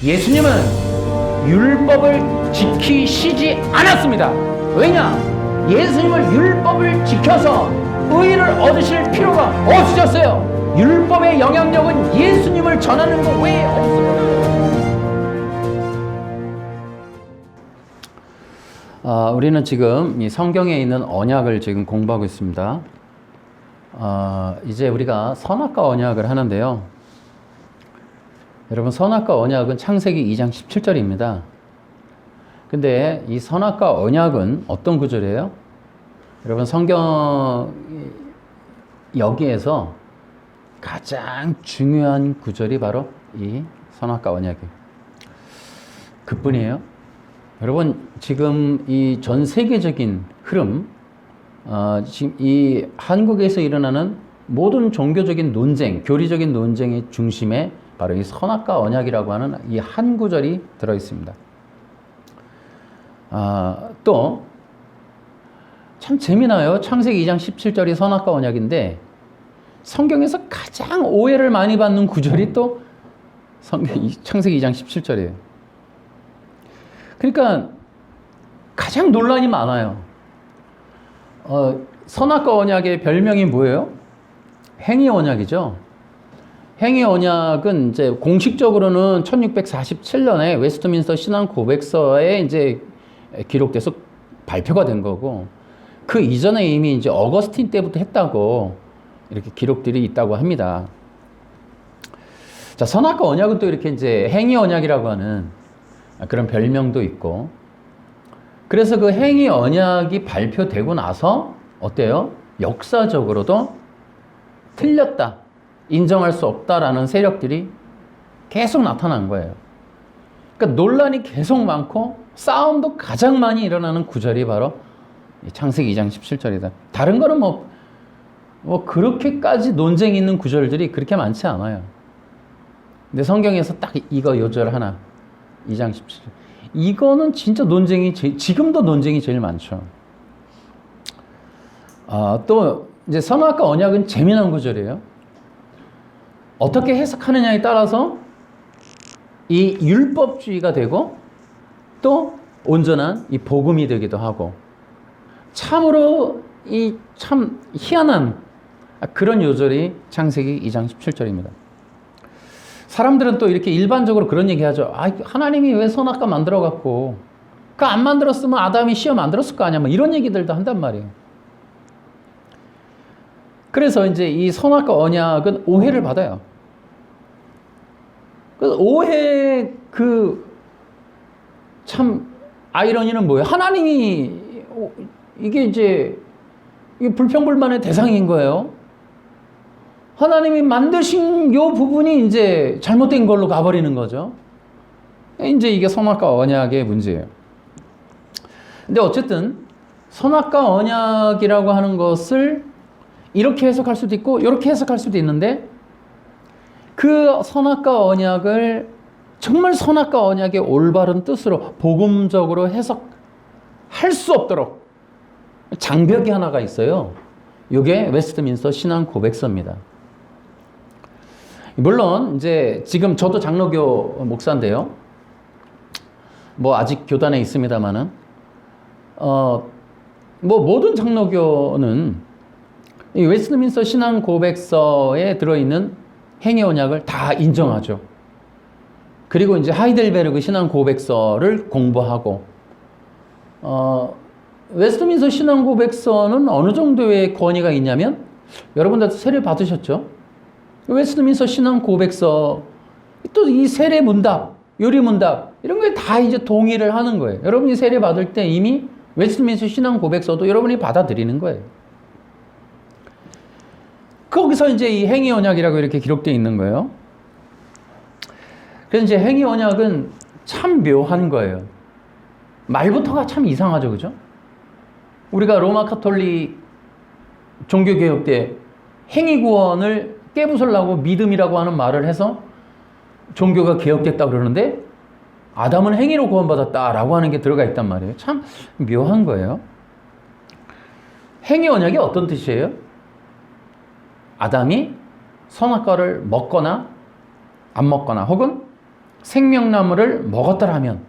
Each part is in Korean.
예수님은 율법을 지키시지 않았습니다. 왜냐? 예수님을 율법을 지켜서 의를 얻으실 필요가 없으셨어요. 율법의 영향력은 예수님을 전하는 것 외에 없습니다. 우리는 지금 이 성경에 있는 언약을 지금 공부하고 있습니다. 이제 우리가 선악과 언약을 하는데요. 여러분, 선악과 언약은 창세기 2장 17절입니다. 근데 이 선악과 언약은 어떤 구절이에요? 여러분, 성경 여기에서 가장 중요한 구절이 바로 이 선악과 언약이에요. 그뿐이에요. 여러분, 지금 이 전 세계적인 흐름, 지금 이 한국에서 일어나는 모든 종교적인 논쟁, 교리적인 논쟁의 중심에 바로 이 선악과 언약이라고 하는 이 한 구절이 들어 있습니다. 또 참 재미나요. 창세기 2장 17절이 선악과 언약인데 성경에서 가장 오해를 많이 받는 구절이 또 창세기 2장 17절이에요. 그러니까 가장 논란이 많아요. 선악과 언약의 별명이 뭐예요? 행위 언약이죠. 행위 언약은 이제 공식적으로는 1647년에 웨스트민스터 신앙 고백서에 이제 기록돼서 발표가 된 거고, 그 이전에 이미 이제 어거스틴 때부터 했다고 이렇게 기록들이 있다고 합니다. 자, 선악과 언약은 또 이렇게 이제 행위 언약이라고 하는 그런 별명도 있고, 그래서 그 행위 언약이 발표되고 나서 어때요? 역사적으로도 틀렸다, 인정할 수 없다라는 세력들이 계속 나타난 거예요. 그러니까 논란이 계속 많고 싸움도 가장 많이 일어나는 구절이 바로 창세기 2장 17절이다. 다른 거는 뭐 그렇게까지 논쟁이 있는 구절들이 그렇게 많지 않아요. 근데 성경에서 딱 이거 요절 하나, 2장 17절. 이거는 진짜 지금도 논쟁이 제일 많죠. 또 이제 선악과 언약은 재미난 구절이에요. 어떻게 해석하느냐에 따라서 이 율법주의가 되고 또 온전한 이 복음이 되기도 하고, 참으로 이 참 희한한 그런 요절이 창세기 2장 17절입니다. 사람들은 또 이렇게 일반적으로 그런 얘기 하죠. 하나님이 왜 선악과 만들어 갖고 그 안 만들었으면 아담이 씌어 만들었을 거 아니야, 뭐 이런 얘기들도 한단 말이에요. 그래서 이제 이 선악과 언약은 오해를 받아요. 그래서 오해 참 아이러니는 뭐예요? 하나님이 이게 이제 불평불만의 대상인 거예요. 하나님이 만드신 요 부분이 이제 잘못된 걸로 가버리는 거죠. 이제 이게 선악과 언약의 문제예요. 근데 어쨌든 선악과 언약이라고 하는 것을 이렇게 해석할 수도 있고 이렇게 해석할 수도 있는데, 그 선악과 언약을 정말 선악과 언약의 올바른 뜻으로 복음적으로 해석할 수 없도록 장벽이 하나가 있어요. 이게 웨스트민스터 신앙 고백서입니다. 물론 이제 지금 저도 장로교 목사인데요. 뭐 아직 교단에 있습니다만은 모든 장로교는 이 웨스트민스터 신앙 고백서에 들어있는 행위 언약을 다 인정하죠. 그리고 이제 하이델베르그 신앙 고백서를 공부하고, 웨스트민스터 신앙 고백서는 어느 정도의 권위가 있냐면, 여러분들 세례 받으셨죠? 웨스트민스터 신앙 고백서 또 이 세례 문답, 요리 문답 이런 거에 다 이제 동의를 하는 거예요. 여러분이 세례 받을 때 이미 웨스트민스터 신앙 고백서도 여러분이 받아들이는 거예요. 거기서 이제 이 행위 언약이라고 이렇게 기록되어 있는 거예요. 그래서 이제 행위 언약은 참 묘한 거예요. 말부터가 참 이상하죠, 그죠? 우리가 로마 카톨릭 종교개혁 때 행위 구원을 깨부수려고 믿음이라고 하는 말을 해서 종교가 개혁됐다고 그러는데, 아담은 행위로 구원받았다라고 하는 게 들어가 있단 말이에요. 참 묘한 거예요. 행위 언약이 어떤 뜻이에요? 아담이 선악과를 먹거나 안 먹거나 혹은 생명나무를 먹었더라면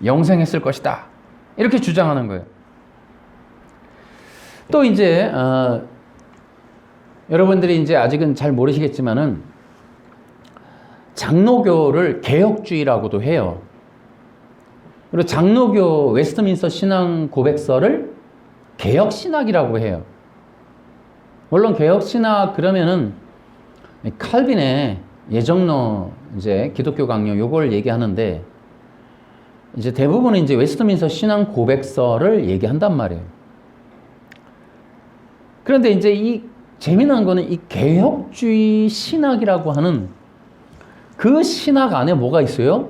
영생했을 것이다. 이렇게 주장하는 거예요. 또 이제 여러분들이 이제 아직은 잘 모르시겠지만은 장로교를 개혁주의라고도 해요. 그리고 장로교 웨스트민스터 신앙 고백서를 개혁신학이라고 해요. 물론 개혁신학 그러면은 칼빈의 예정론 이제 기독교 강요 요걸 얘기하는데 이제 대부분은 이제 웨스트민스터 신앙 고백서를 얘기한단 말이에요. 그런데 이제 이 재미난 거는 이 개혁주의 신학이라고 하는 그 신학 안에 뭐가 있어요?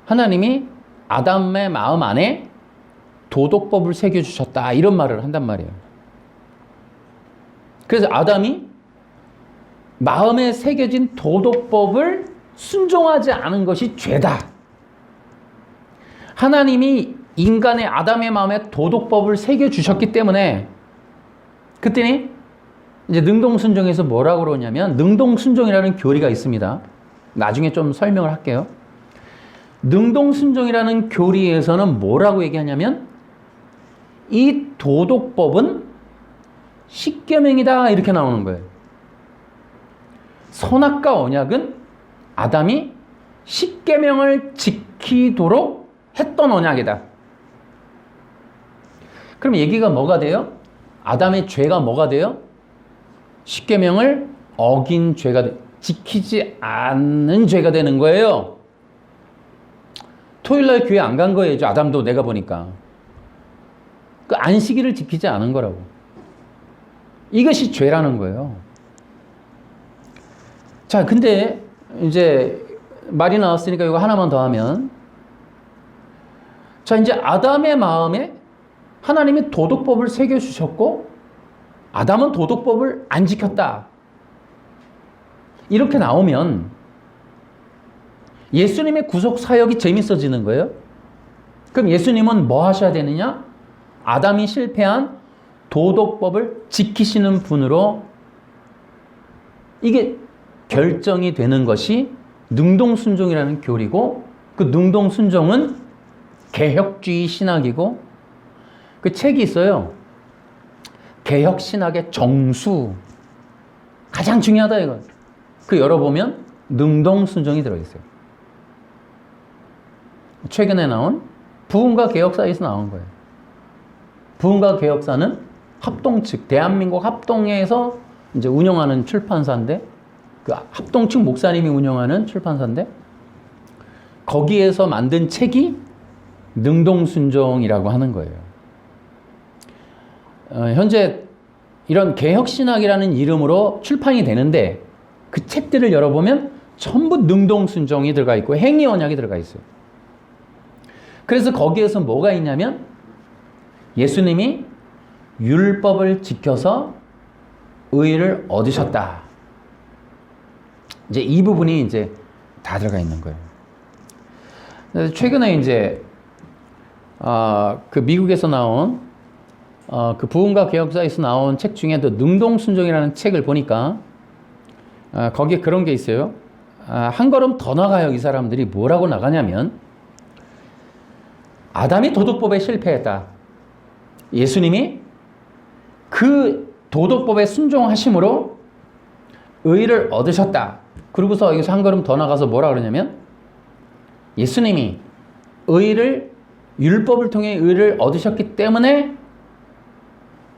하나님이 아담의 마음 안에 도덕법을 새겨주셨다. 이런 말을 한단 말이에요. 그래서 아담이 마음에 새겨진 도덕법을 순종하지 않은 것이 죄다. 하나님이 인간의 아담의 마음에 도덕법을 새겨주셨기 때문에 그때니 이제 능동순종에서 뭐라고 그러냐면 능동순종이라는 교리가 있습니다. 나중에 좀 설명을 할게요. 능동순종이라는 교리에서는 뭐라고 얘기하냐면 이 도덕법은 십계명이다 이렇게 나오는 거예요. 선악과 언약은 아담이 십계명을 지키도록 했던 언약이다. 그럼 얘기가 뭐가 돼요? 아담의 죄가 뭐가 돼요? 십계명을 어긴 죄가 지키지 않는 죄가 되는 거예요. 토요일날 교회 안 간 거예요. 아담도 내가 보니까. 그 안식일을 지키지 않은 거라고. 이것이 죄라는 거예요. 자, 근데 이제 말이 나왔으니까 이거 하나만 더 하면 자, 이제 아담의 마음에 하나님이 도덕법을 새겨주셨고 아담은 도덕법을 안 지켰다. 이렇게 나오면 예수님의 구속 사역이 재밌어지는 거예요. 그럼 예수님은 뭐 하셔야 되느냐? 아담이 실패한 도덕법을 지키시는 분으로 이게 결정이 되는 것이 능동순종이라는 교리고 그 능동순종은 개혁주의 신학이고 그 책이 있어요. 개혁신학의 정수. 가장 중요하다 이거. 그 열어보면 능동순종이 들어있어요. 최근에 나온 부흥과 개혁사에서 나온 거예요. 부흥과 개혁사는 합동 측, 대한민국 합동에서 이제 운영하는 출판사인데 그 합동 측 목사님이 운영하는 출판사인데 거기에서 만든 책이 능동순종이라고 하는 거예요. 현재 이런 개혁신학이라는 이름으로 출판이 되는데 그 책들을 열어보면 전부 능동순종이 들어가 있고 행위언약이 들어가 있어요. 그래서 거기에서 뭐가 있냐면 예수님이 율법을 지켜서 의를 얻으셨다. 이제 이 부분이 이제 다 들어가 있는 거예요. 그래서 최근에 이제 그 미국에서 나온 그 부흥과 개혁사에서 나온 책 중에도 능동순종이라는 책을 보니까 거기에 그런 게 있어요. 한 걸음 더 나가요. 이 사람들이 뭐라고 나가냐면 아담이 도덕법에 실패했다. 예수님이 그 도덕법에 순종하심으로 의를 얻으셨다. 그러고서 여기서 한 걸음 더 나가서 뭐라 그러냐면 예수님이 율법을 통해 의를 얻으셨기 때문에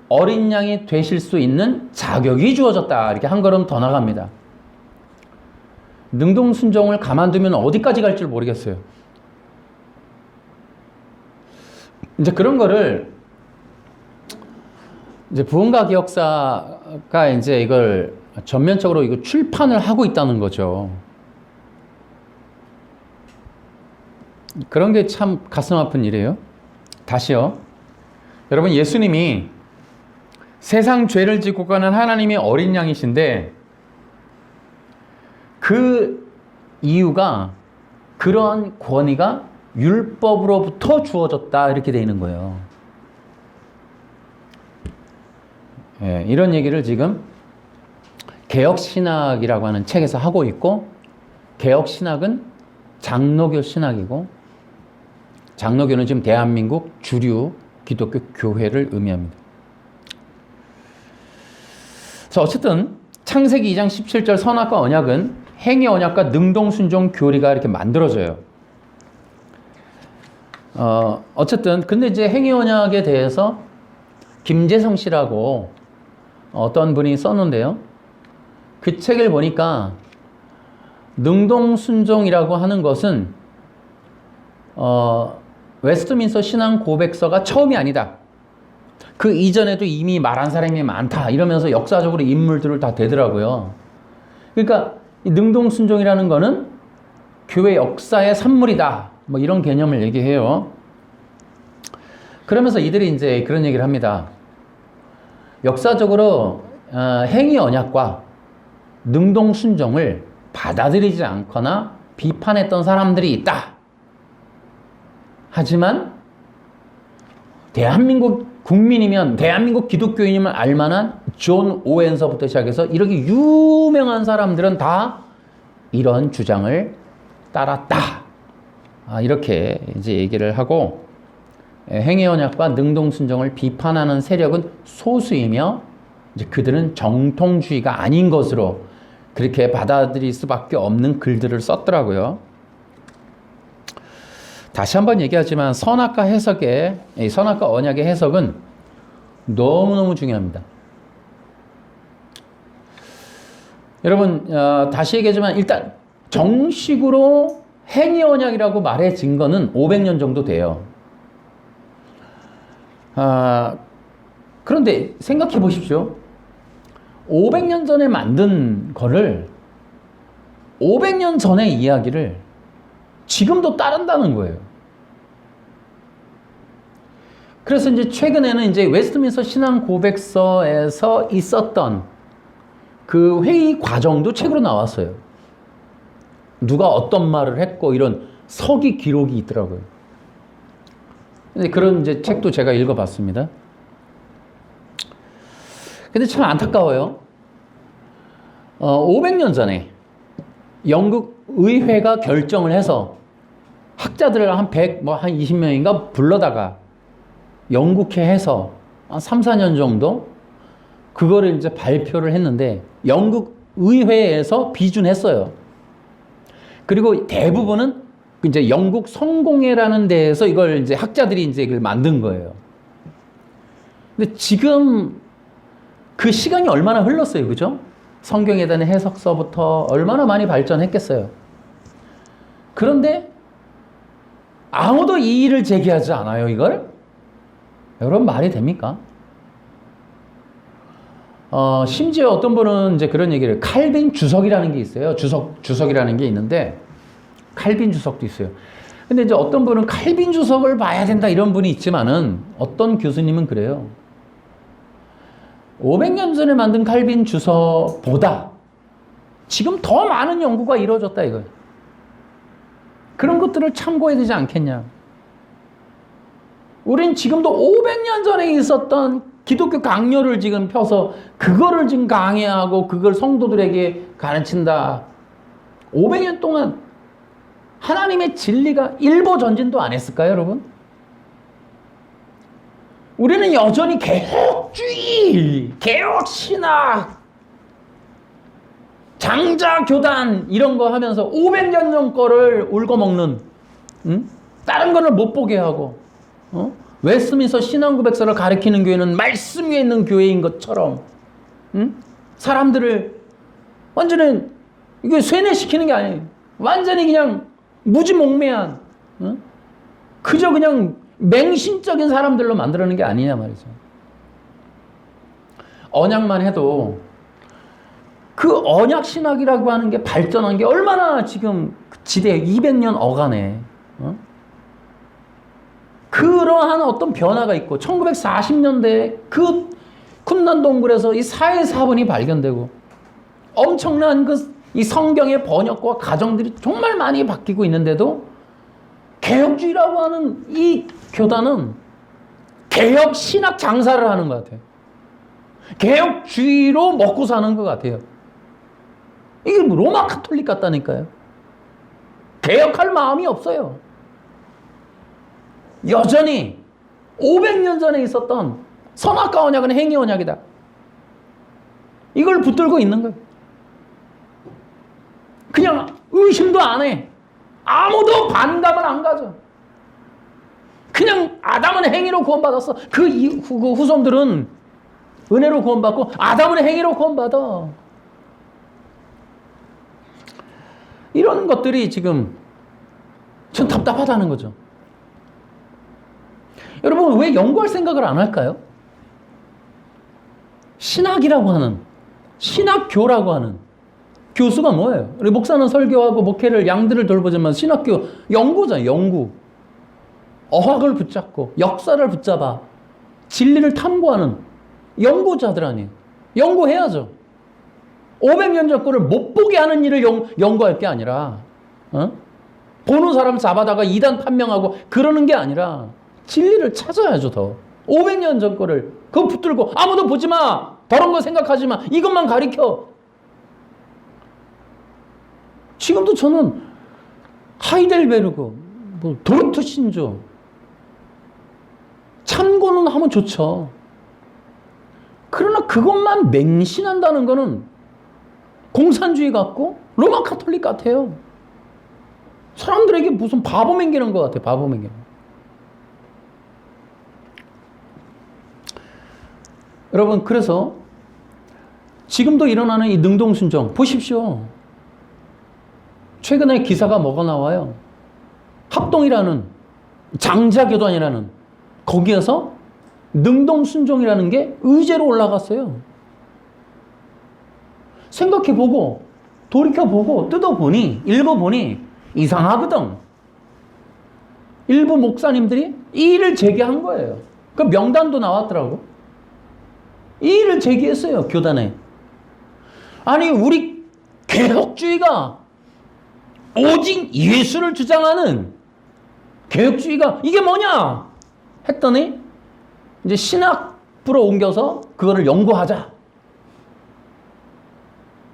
어린 양이 되실 수 있는 자격이 주어졌다. 이렇게 한 걸음 더 나갑니다. 능동순종을 가만두면 어디까지 갈 줄 모르겠어요. 이제 그런 거를 이제 부흥과 개혁사가 이제 이걸 전면적으로 이거 출판을 하고 있다는 거죠. 그런 게 참 가슴 아픈 일이에요. 다시요. 여러분, 예수님이 세상 죄를 짓고 가는 하나님의 어린 양이신데 그 이유가 그러한 권위가 율법으로부터 주어졌다 이렇게 되어 있는 거예요. 예, 이런 얘기를 지금 개혁신학이라고 하는 책에서 하고 있고 개혁신학은 장로교 신학이고, 장로교는 지금 대한민국 주류 기독교 교회를 의미합니다. 그래서 어쨌든 창세기 2장 17절 선악과 언약은 행위 언약과 능동순종 교리가 이렇게 만들어져요. 어쨌든 근데 이제 행위 언약에 대해서 김재성 씨라고 어떤 분이 썼는데요. 그 책을 보니까 능동순종이라고 하는 것은 웨스트민스터 신앙 고백서가 처음이 아니다. 그 이전에도 이미 말한 사람이 많다. 이러면서 역사적으로 인물들을 다 대더라고요. 그러니까 이 능동순종이라는 거는 교회 역사의 산물이다. 뭐 이런 개념을 얘기해요. 그러면서 이들이 이제 그런 얘기를 합니다. 역사적으로 행위 언약과 능동순종을 받아들이지 않거나 비판했던 사람들이 있다. 하지만 대한민국 국민이면, 대한민국 기독교인이면 알만한 존 오웬서부터 시작해서 이렇게 유명한 사람들은 다 이런 주장을 따랐다. 이렇게 이제 얘기를 하고, 행위 언약과 능동순종을 비판하는 세력은 소수이며 이제 그들은 정통주의가 아닌 것으로 그렇게 받아들일 수밖에 없는 글들을 썼더라고요. 다시 한번 얘기하지만 선악과 언약의 해석은 너무너무 중요합니다. 여러분, 다시 얘기하지만 일단 정식으로 행위 언약이라고 말해진 거는 500년 정도 돼요. 그런데 생각해 보십시오. 500년 전에 만든 거를 500년 전의 이야기를 지금도 따른다는 거예요. 그래서 이제 최근에는 이제 웨스트민스터 신앙 고백서에서 있었던 그 회의 과정도 책으로 나왔어요. 누가 어떤 말을 했고 이런 서기 기록이 있더라고요. 근데 그런 이제 책도 제가 읽어봤습니다. 근데 참 안타까워요. 500년 전에 영국 의회가 결정을 해서 학자들을 한 20명인가 불러다가 영국회 해서 한 3, 4년 정도 그거를 이제 발표를 했는데 영국 의회에서 비준했어요. 그리고 대부분은 이제 영국 성공회라는 데에서 이걸 이제 학자들이 이제 이걸 만든 거예요. 근데 지금 그 시간이 얼마나 흘렀어요, 그죠? 성경에 대한 해석서부터 얼마나 많이 발전했겠어요. 그런데 아무도 이의를 제기하지 않아요, 이걸? 여러분, 말이 됩니까? 심지어 어떤 분은 이제 그런 얘기를, 칼빈 주석이라는 게 있어요. 주석이라는 게 있는데, 칼빈 주석도 있어요. 근데 이제 어떤 분은 칼빈 주석을 봐야 된다 이런 분이 있지만은 어떤 교수님은 그래요. 500년 전에 만든 칼빈 주석보다 지금 더 많은 연구가 이루어졌다 이거예요. 그런 것들을 참고해야 되지 않겠냐. 우린 지금도 500년 전에 있었던 기독교 강요를 지금 펴서 그거를 지금 강해하고 그걸 성도들에게 가르친다. 500년 동안 하나님의 진리가 일보 전진도 안 했을까요, 여러분? 우리는 여전히 개혁주의, 개혁신학, 장자교단 이런 거 하면서 500년 전 거를 울고먹는, 다른 거를 못 보게 하고, 웨스트민스터 신앙고백서를 가리키는 교회는 말씀 위에 있는 교회인 것처럼, 사람들을 완전히 이게 쇠뇌시키는 게 아니에요. 완전히 그냥 무지몽매한, 그저 그냥 맹신적인 사람들로 만들어내는 게 아니냐 말이죠. 언약만 해도 그 언약 신학이라고 하는 게 발전한 게 얼마나 지금 지대 200년 어간에 그러한 어떤 변화가 있고 1940년대에 그 쿰난 동굴에서 이 사회사본이 발견되고 엄청난 이 성경의 번역과 가정들이 정말 많이 바뀌고 있는데도 개혁주의라고 하는 이 교단은 개혁 신학 장사를 하는 것 같아요. 개혁주의로 먹고 사는 것 같아요. 이게 로마 카톨릭 같다니까요. 개혁할 마음이 없어요. 여전히 500년 전에 있었던 선악과 언약은 행위 언약이다. 이걸 붙들고 있는 거예요. 그냥 의심도 안 해. 아무도 반감을 안 가져. 그냥 아담은 행위로 구원받았어. 그 후손들은 은혜로 구원받고 아담은 행위로 구원받아. 이런 것들이 지금 전 답답하다는 거죠. 여러분 왜 연구할 생각을 안 할까요? 신학이라고 하는, 신학교라고 하는 교수가 뭐예요? 우리 목사는 설교하고 목회를 양들을 돌보지만 신학교 연구잖아요. 연구. 어학을 붙잡고 역사를 붙잡아 진리를 탐구하는 연구자들 아니에요. 연구해야죠. 500년 전 거를 못 보게 하는 일을 연구할 게 아니라 보는 사람 잡아다가 이단 판명하고 그러는 게 아니라 진리를 찾아야죠. 더 500년 전 거를 그거 붙들고 아무도 보지 마, 더러운 거 생각하지 마, 이것만 가리켜. 지금도 저는 하이델베르그, 도르트 신조 참고는 하면 좋죠. 그러나 그것만 맹신한다는 거는 공산주의 같고 로마 카톨릭 같아요. 사람들에게 무슨 바보 맹기는 것 같아요. 바보 맹기는. 여러분 그래서 지금도 일어나는 이 능동순종 보십시오. 최근에 기사가 뭐가 나와요? 합동이라는 장자교단이라는 거기에서 능동순종이라는 게 의제로 올라갔어요. 생각해보고 돌이켜보고 뜯어보니 읽어보니 이상하거든. 일부 목사님들이 이 일을 제기한 거예요. 그 명단도 나왔더라고. 이 일을 제기했어요. 교단에. 아니 우리 개혁주의가 오직 예수를 주장하는 개혁주의가 이게 뭐냐 했더니 이제 신학부로 옮겨서 그거를 연구하자.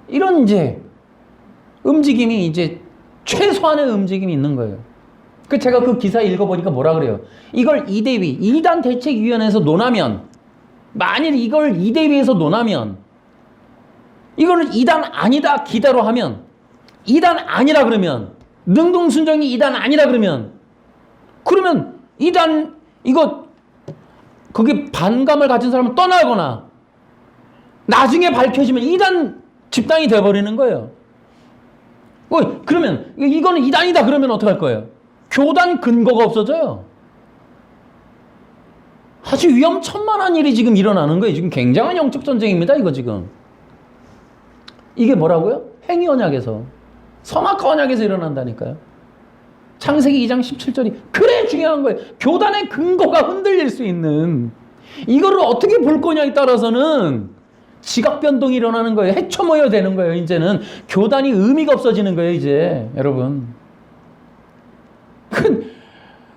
이런 이제 움직임이 이제 최소한의 움직임이 있는 거예요. 그 제가 그 기사 읽어보니까 뭐라 그래요? 이걸 이대위, 이단 대책위원회에서 논하면, 만일 이걸 이대위에서 논하면, 이거는 이단 아니다 기대로 하면, 이단 아니라 그러면, 능동순종이 이단 아니라 그러면 이단 이거 거기 반감을 가진 사람은 떠나거나 나중에 밝혀지면 이단 집단이 돼버리는 거예요. 그러면 이거는 이단이다 그러면 어떡할 거예요? 교단 근거가 없어져요. 아주 위험천만한 일이 지금 일어나는 거예요. 지금 굉장한 영적 전쟁입니다. 이거 지금. 이게 뭐라고요? 행위 언약에서, 선악과 언약에서 일어난다니까요. 창세기 2장 17절이 그래 중요한 거예요. 교단의 근거가 흔들릴 수 있는 이거를 어떻게 볼 거냐에 따라서는 지각 변동이 일어나는 거예요. 해쳐모여 되는 거예요. 이제는 교단이 의미가 없어지는 거예요. 이제 여러분.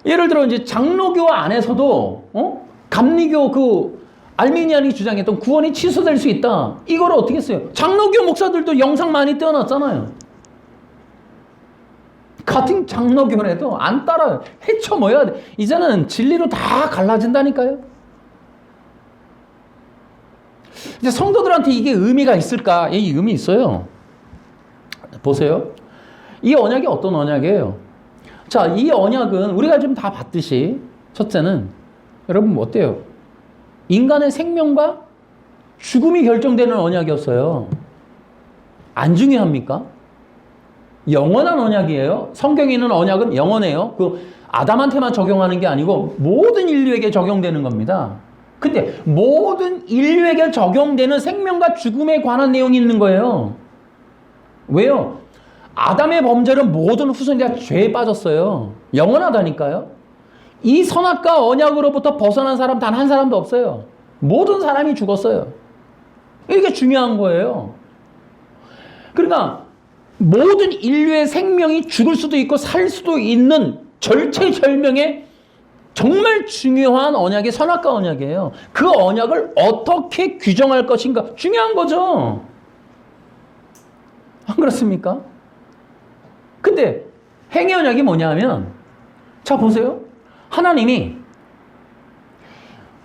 예를 들어 이제 장로교 안에서도 감리교 그 알미니안이 주장했던 구원이 취소될 수 있다. 이걸 어떻게 했어요? 장로교 목사들도 영상 많이 떼어놨잖아요. 같은 장로교라도 안 따라요. 헤쳐모여야 돼. 이제는 진리로 다 갈라진다니까요. 이제 성도들한테 이게 의미가 있을까? 이 의미 있어요. 보세요. 이 언약이 어떤 언약이에요? 자, 이 언약은 우리가 좀 다 봤듯이 첫째는 여러분 어때요? 인간의 생명과 죽음이 결정되는 언약이었어요. 안 중요합니까? 영원한 언약이에요. 성경에 있는 언약은 영원해요. 그 아담한테만 적용하는 게 아니고 모든 인류에게 적용되는 겁니다. 근데 모든 인류에게 적용되는 생명과 죽음에 관한 내용이 있는 거예요. 왜요? 아담의 범죄는 모든 후손이 다 죄에 빠졌어요. 영원하다니까요. 이 선악과 언약으로부터 벗어난 사람 단 한 사람도 없어요. 모든 사람이 죽었어요. 이게 중요한 거예요. 그러니까 모든 인류의 생명이 죽을 수도 있고 살 수도 있는 절체절명의 정말 중요한 언약이 선악과 언약이에요. 그 언약을 어떻게 규정할 것인가 중요한 거죠. 안 그렇습니까? 근데 행위 언약이 뭐냐면, 자, 보세요. 하나님이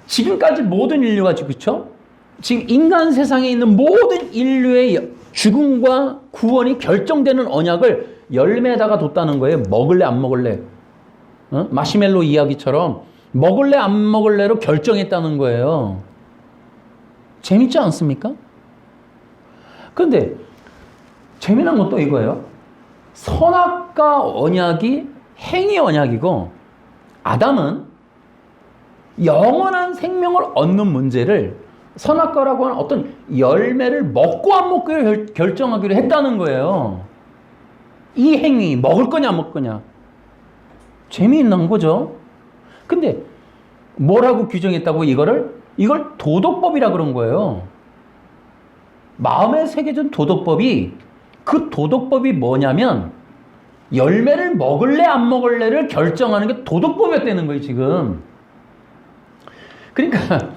지금까지 모든 인류가, 그렇죠? 지금 인간 세상에 있는 모든 인류의 죽음과 구원이 결정되는 언약을 열매에다가 뒀다는 거예요. 먹을래 안 먹을래. 마시멜로 이야기처럼 먹을래 안 먹을래로 결정했다는 거예요. 재밌지 않습니까? 그런데 재미난 건 또 이거예요. 선악과 언약이 행위 언약이고, 아담은 영원한 생명을 얻는 문제를 선악과라고 하는 어떤 열매를 먹고 안 먹고를 결정하기로 했다는 거예요. 이 행위 먹을 거냐 안 먹을 거냐. 재미있는 거죠. 근데 뭐라고 규정했다고 이걸 도덕법이라 그런 거예요. 마음에 새겨진 도덕법이, 그 도덕법이 뭐냐면 열매를 먹을래 안 먹을래를 결정하는 게 도덕법이었다는 거예요, 지금. 그러니까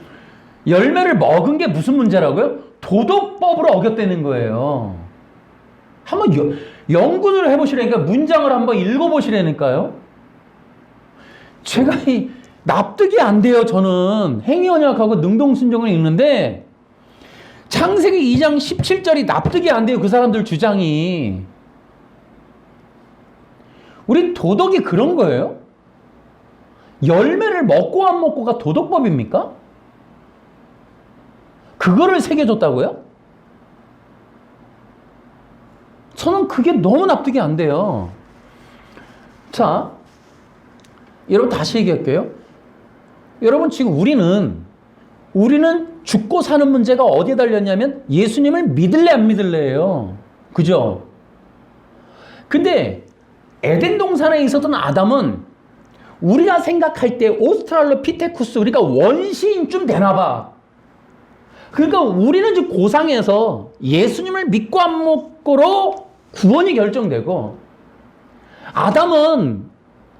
열매를 먹은 게 무슨 문제라고요? 도덕법으로 어겼다는 거예요. 한번 연구를 해보시라니까, 문장을 한번 읽어보시라니까요. 제가 납득이 안 돼요, 저는. 행위언약하고 능동순종을 읽는데 창세기 2장 17절이 납득이 안 돼요, 그 사람들 주장이. 우리 도덕이 그런 거예요? 열매를 먹고 안 먹고가 도덕법입니까? 그거를 새겨줬다고요? 저는 그게 너무 납득이 안 돼요. 자, 여러분 다시 얘기할게요. 여러분 지금 우리는 죽고 사는 문제가 어디에 달렸냐면 예수님을 믿을래 안 믿을래예요. 그죠? 근데 에덴 동산에 있었던 아담은 우리가 생각할 때 오스트랄로피테쿠스, 우리가 원시인쯤 되나 봐. 그러니까 우리는 지금 고상에서 예수님을 믿고 안 믿고로 구원이 결정되고, 아담은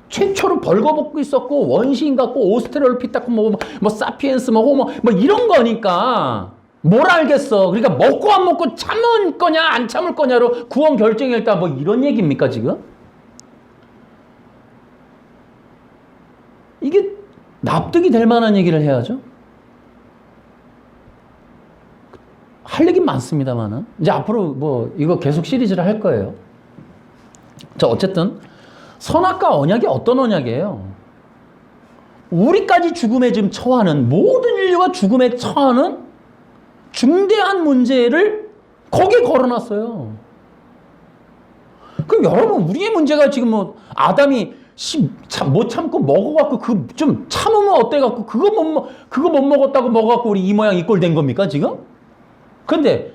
최초로 벌거벗고 있었고 원시인 같고 오스트랄로피테쿠스 뭐 사피엔스 뭐 호모 뭐 이런 거니까 뭘 알겠어. 그러니까 먹고 안 먹고 참을 거냐 안 참을 거냐로 구원 결정했다, 뭐 이런 얘기입니까 지금? 이게 납득이 될 만한 얘기를 해야죠. 할 얘기 많습니다만은 이제 앞으로 뭐 이거 계속 시리즈를 할 거예요. 자, 어쨌든 선악과 언약이 어떤 언약이에요? 우리까지 죽음에 지금 처하는, 모든 인류가 죽음에 처하는 중대한 문제를 거기에 걸어놨어요. 그럼 여러분, 우리의 문제가 지금 뭐 아담이 못 참고 먹어갖고 그 좀 참으면 어때갖고 그거 못 먹었다고 먹어갖고 우리 이 모양 이 꼴 된 겁니까 지금? 근데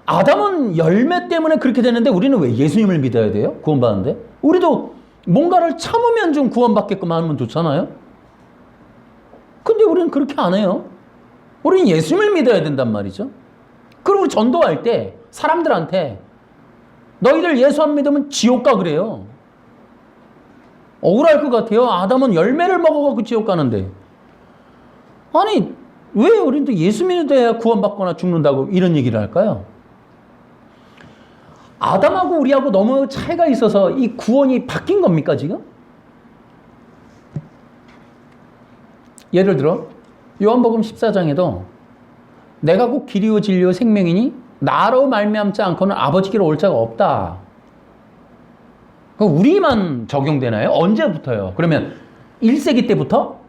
아담은 열매 때문에 그렇게 되는데 우리는 왜 예수님을 믿어야 돼요? 구원받는데? 우리도 뭔가를 참으면 좀 구원받게끔 하면 좋잖아요? 근데 우리는 그렇게 안 해요. 우리는 예수님을 믿어야 된단 말이죠. 그리고 전도할 때 사람들한테 너희들 예수 안 믿으면 지옥 가 그래요. 억울할 것 같아요. 아담은 열매를 먹어갖고 지옥 가는데. 아니, 왜 우리는 또 예수 믿어야 구원받거나 죽는다고 이런 얘기를 할까요? 아담하고 우리하고 너무 차이가 있어서 이 구원이 바뀐 겁니까 지금? 예를 들어 요한복음 14장에도 내가 곧 길이요 진리요 생명이니 나로 말미암지 않고는 아버지께로 올 자가 없다. 우리만 적용되나요? 언제부터요? 그러면 1세기 때부터?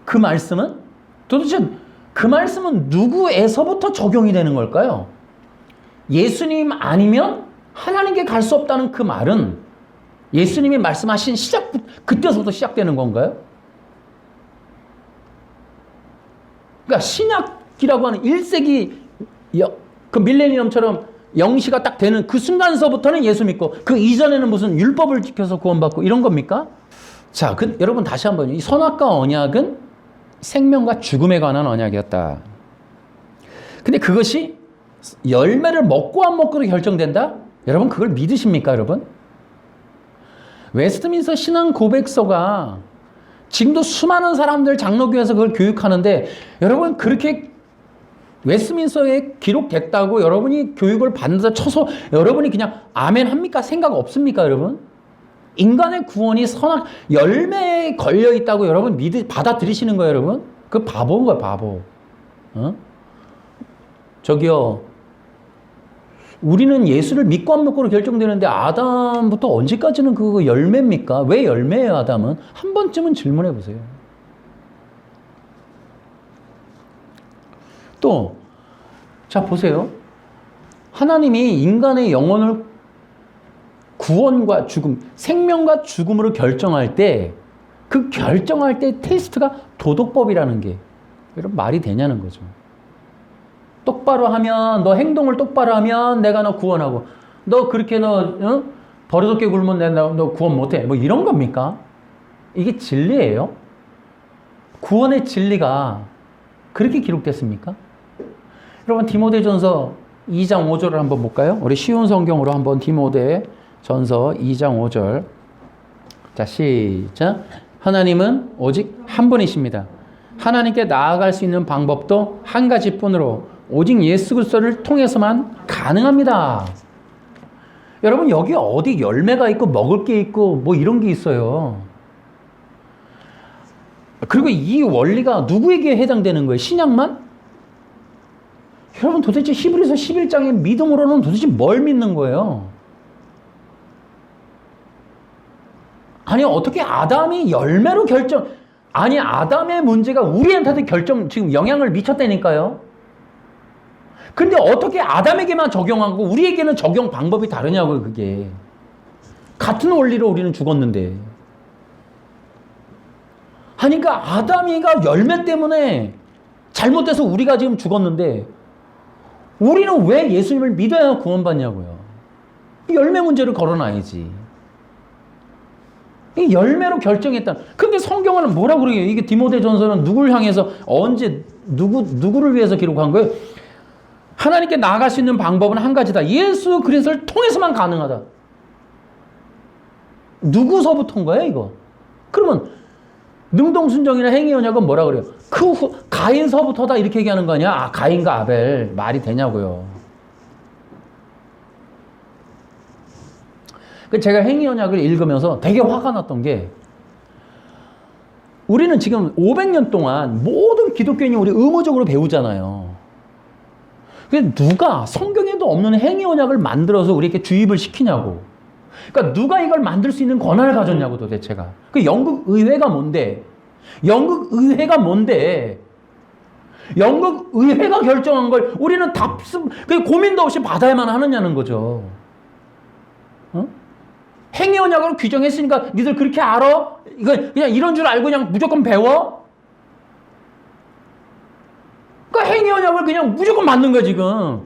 그 말씀은? 도대체 그 말씀은 누구에서부터 적용이 되는 걸까요? 예수님 아니면 하나님께 갈 수 없다는 그 말은 예수님이 말씀하신 그때서부터 시작되는 건가요? 그러니까 신약이라고 하는 1세기 그 밀레니엄처럼 영시가 딱 되는 그 순간서부터는 예수 믿고 그 이전에는 무슨 율법을 지켜서 구원받고 이런 겁니까? 자, 여러분 다시 한번, 이 선악과 언약은 생명과 죽음에 관한 언약이었다. 근데 그것이 열매를 먹고 안 먹고로 결정된다? 여러분 그걸 믿으십니까 여러분? 웨스트민스터 신앙 고백서가 지금도 수많은 사람들 장로교에서 그걸 교육하는데, 여러분 그렇게 웨스트민스터에 기록됐다고 여러분이 교육을 받는다 쳐서 여러분이 그냥 아멘 합니까? 생각 없습니까 여러분? 인간의 구원이 선악 열매에 걸려 있다고 여러분 받아들이시는 거예요, 여러분? 그 바보인 거예요, 바보. 어? 저기요. 우리는 예수를 믿고 안 믿고로 결정되는데 아담부터 언제까지는 그 열매입니까? 왜 열매예요, 아담은? 한 번쯤은 질문해 보세요. 또, 자, 보세요. 하나님이 인간의 영혼을 구원과 죽음, 생명과 죽음으로 결정할 때, 그 결정할 때 테스트가 도덕법이라는 게, 여러분, 말이 되냐는 거죠. 똑바로 하면, 너 행동을 똑바로 하면 내가 너 구원하고, 너 그렇게 버릇없게 굴면 너 구원 못해. 뭐 이런 겁니까? 이게 진리예요? 구원의 진리가 그렇게 기록됐습니까? 여러분, 디모데전서 2장 5절을 한번 볼까요? 우리 쉬운 성경으로 한번 디모데전서 2장 5절. 자, 시작. 하나님은 오직 한 분이십니다. 하나님께 나아갈 수 있는 방법도 한 가지뿐으로 오직 예수 그리스도를 통해서만 가능합니다. 여러분, 여기 어디 열매가 있고 먹을 게 있고 뭐 이런 게 있어요. 그리고 이 원리가 누구에게 해당되는 거예요? 신약만? 여러분, 도대체 히브리서 11장의 믿음으로는 도대체 뭘 믿는 거예요? 아니, 어떻게 아담이 열매로 아니, 아담의 문제가 우리한테도 지금 영향을 미쳤다니까요? 근데 어떻게 아담에게만 적용하고 우리에게는 적용 방법이 다르냐고요, 그게. 같은 원리로 우리는 죽었는데. 하니까 아담이가 열매 때문에 잘못돼서 우리가 지금 죽었는데 우리는 왜 예수님을 믿어야 구원받냐고요. 열매 문제를 걸어놔야지. 이 열매로 결정했다. 근데 성경은 뭐라고 그래요? 이게 디모데전서는 누구를 향해서 언제 누구를 위해서 기록한 거예요? 하나님께 나아갈 수 있는 방법은 한 가지다. 예수 그리스도를 통해서만 가능하다. 누구서부터인 거예요, 이거? 그러면 능동순종이나 행위언약은 뭐라 그래요? 가인서부터다 이렇게 얘기하는 거 아니야? 아, 가인과 아벨 말이 되냐고요. 제가 행위언약을 읽으면서 되게 화가 났던 게, 우리는 지금 500년 동안 모든 기독교인이 우리 의무적으로 배우잖아요. 근데 누가 성경에도 없는 행위언약을 만들어서 우리에게 주입을 시키냐고. 그러니까 누가 이걸 만들 수 있는 권한을 가졌냐고, 도대체가. 그 영국 의회가 뭔데? 영국 의회가 뭔데? 영국 의회가 결정한 걸 우리는 고민도 없이 받아야만 하느냐는 거죠. 어? 행위언약으로 규정했으니까 니들 그렇게 알아? 이거 그냥 이런 줄 알고 그냥 무조건 배워? 그러니까 행위언약을 그냥 무조건 맞는 거야, 지금.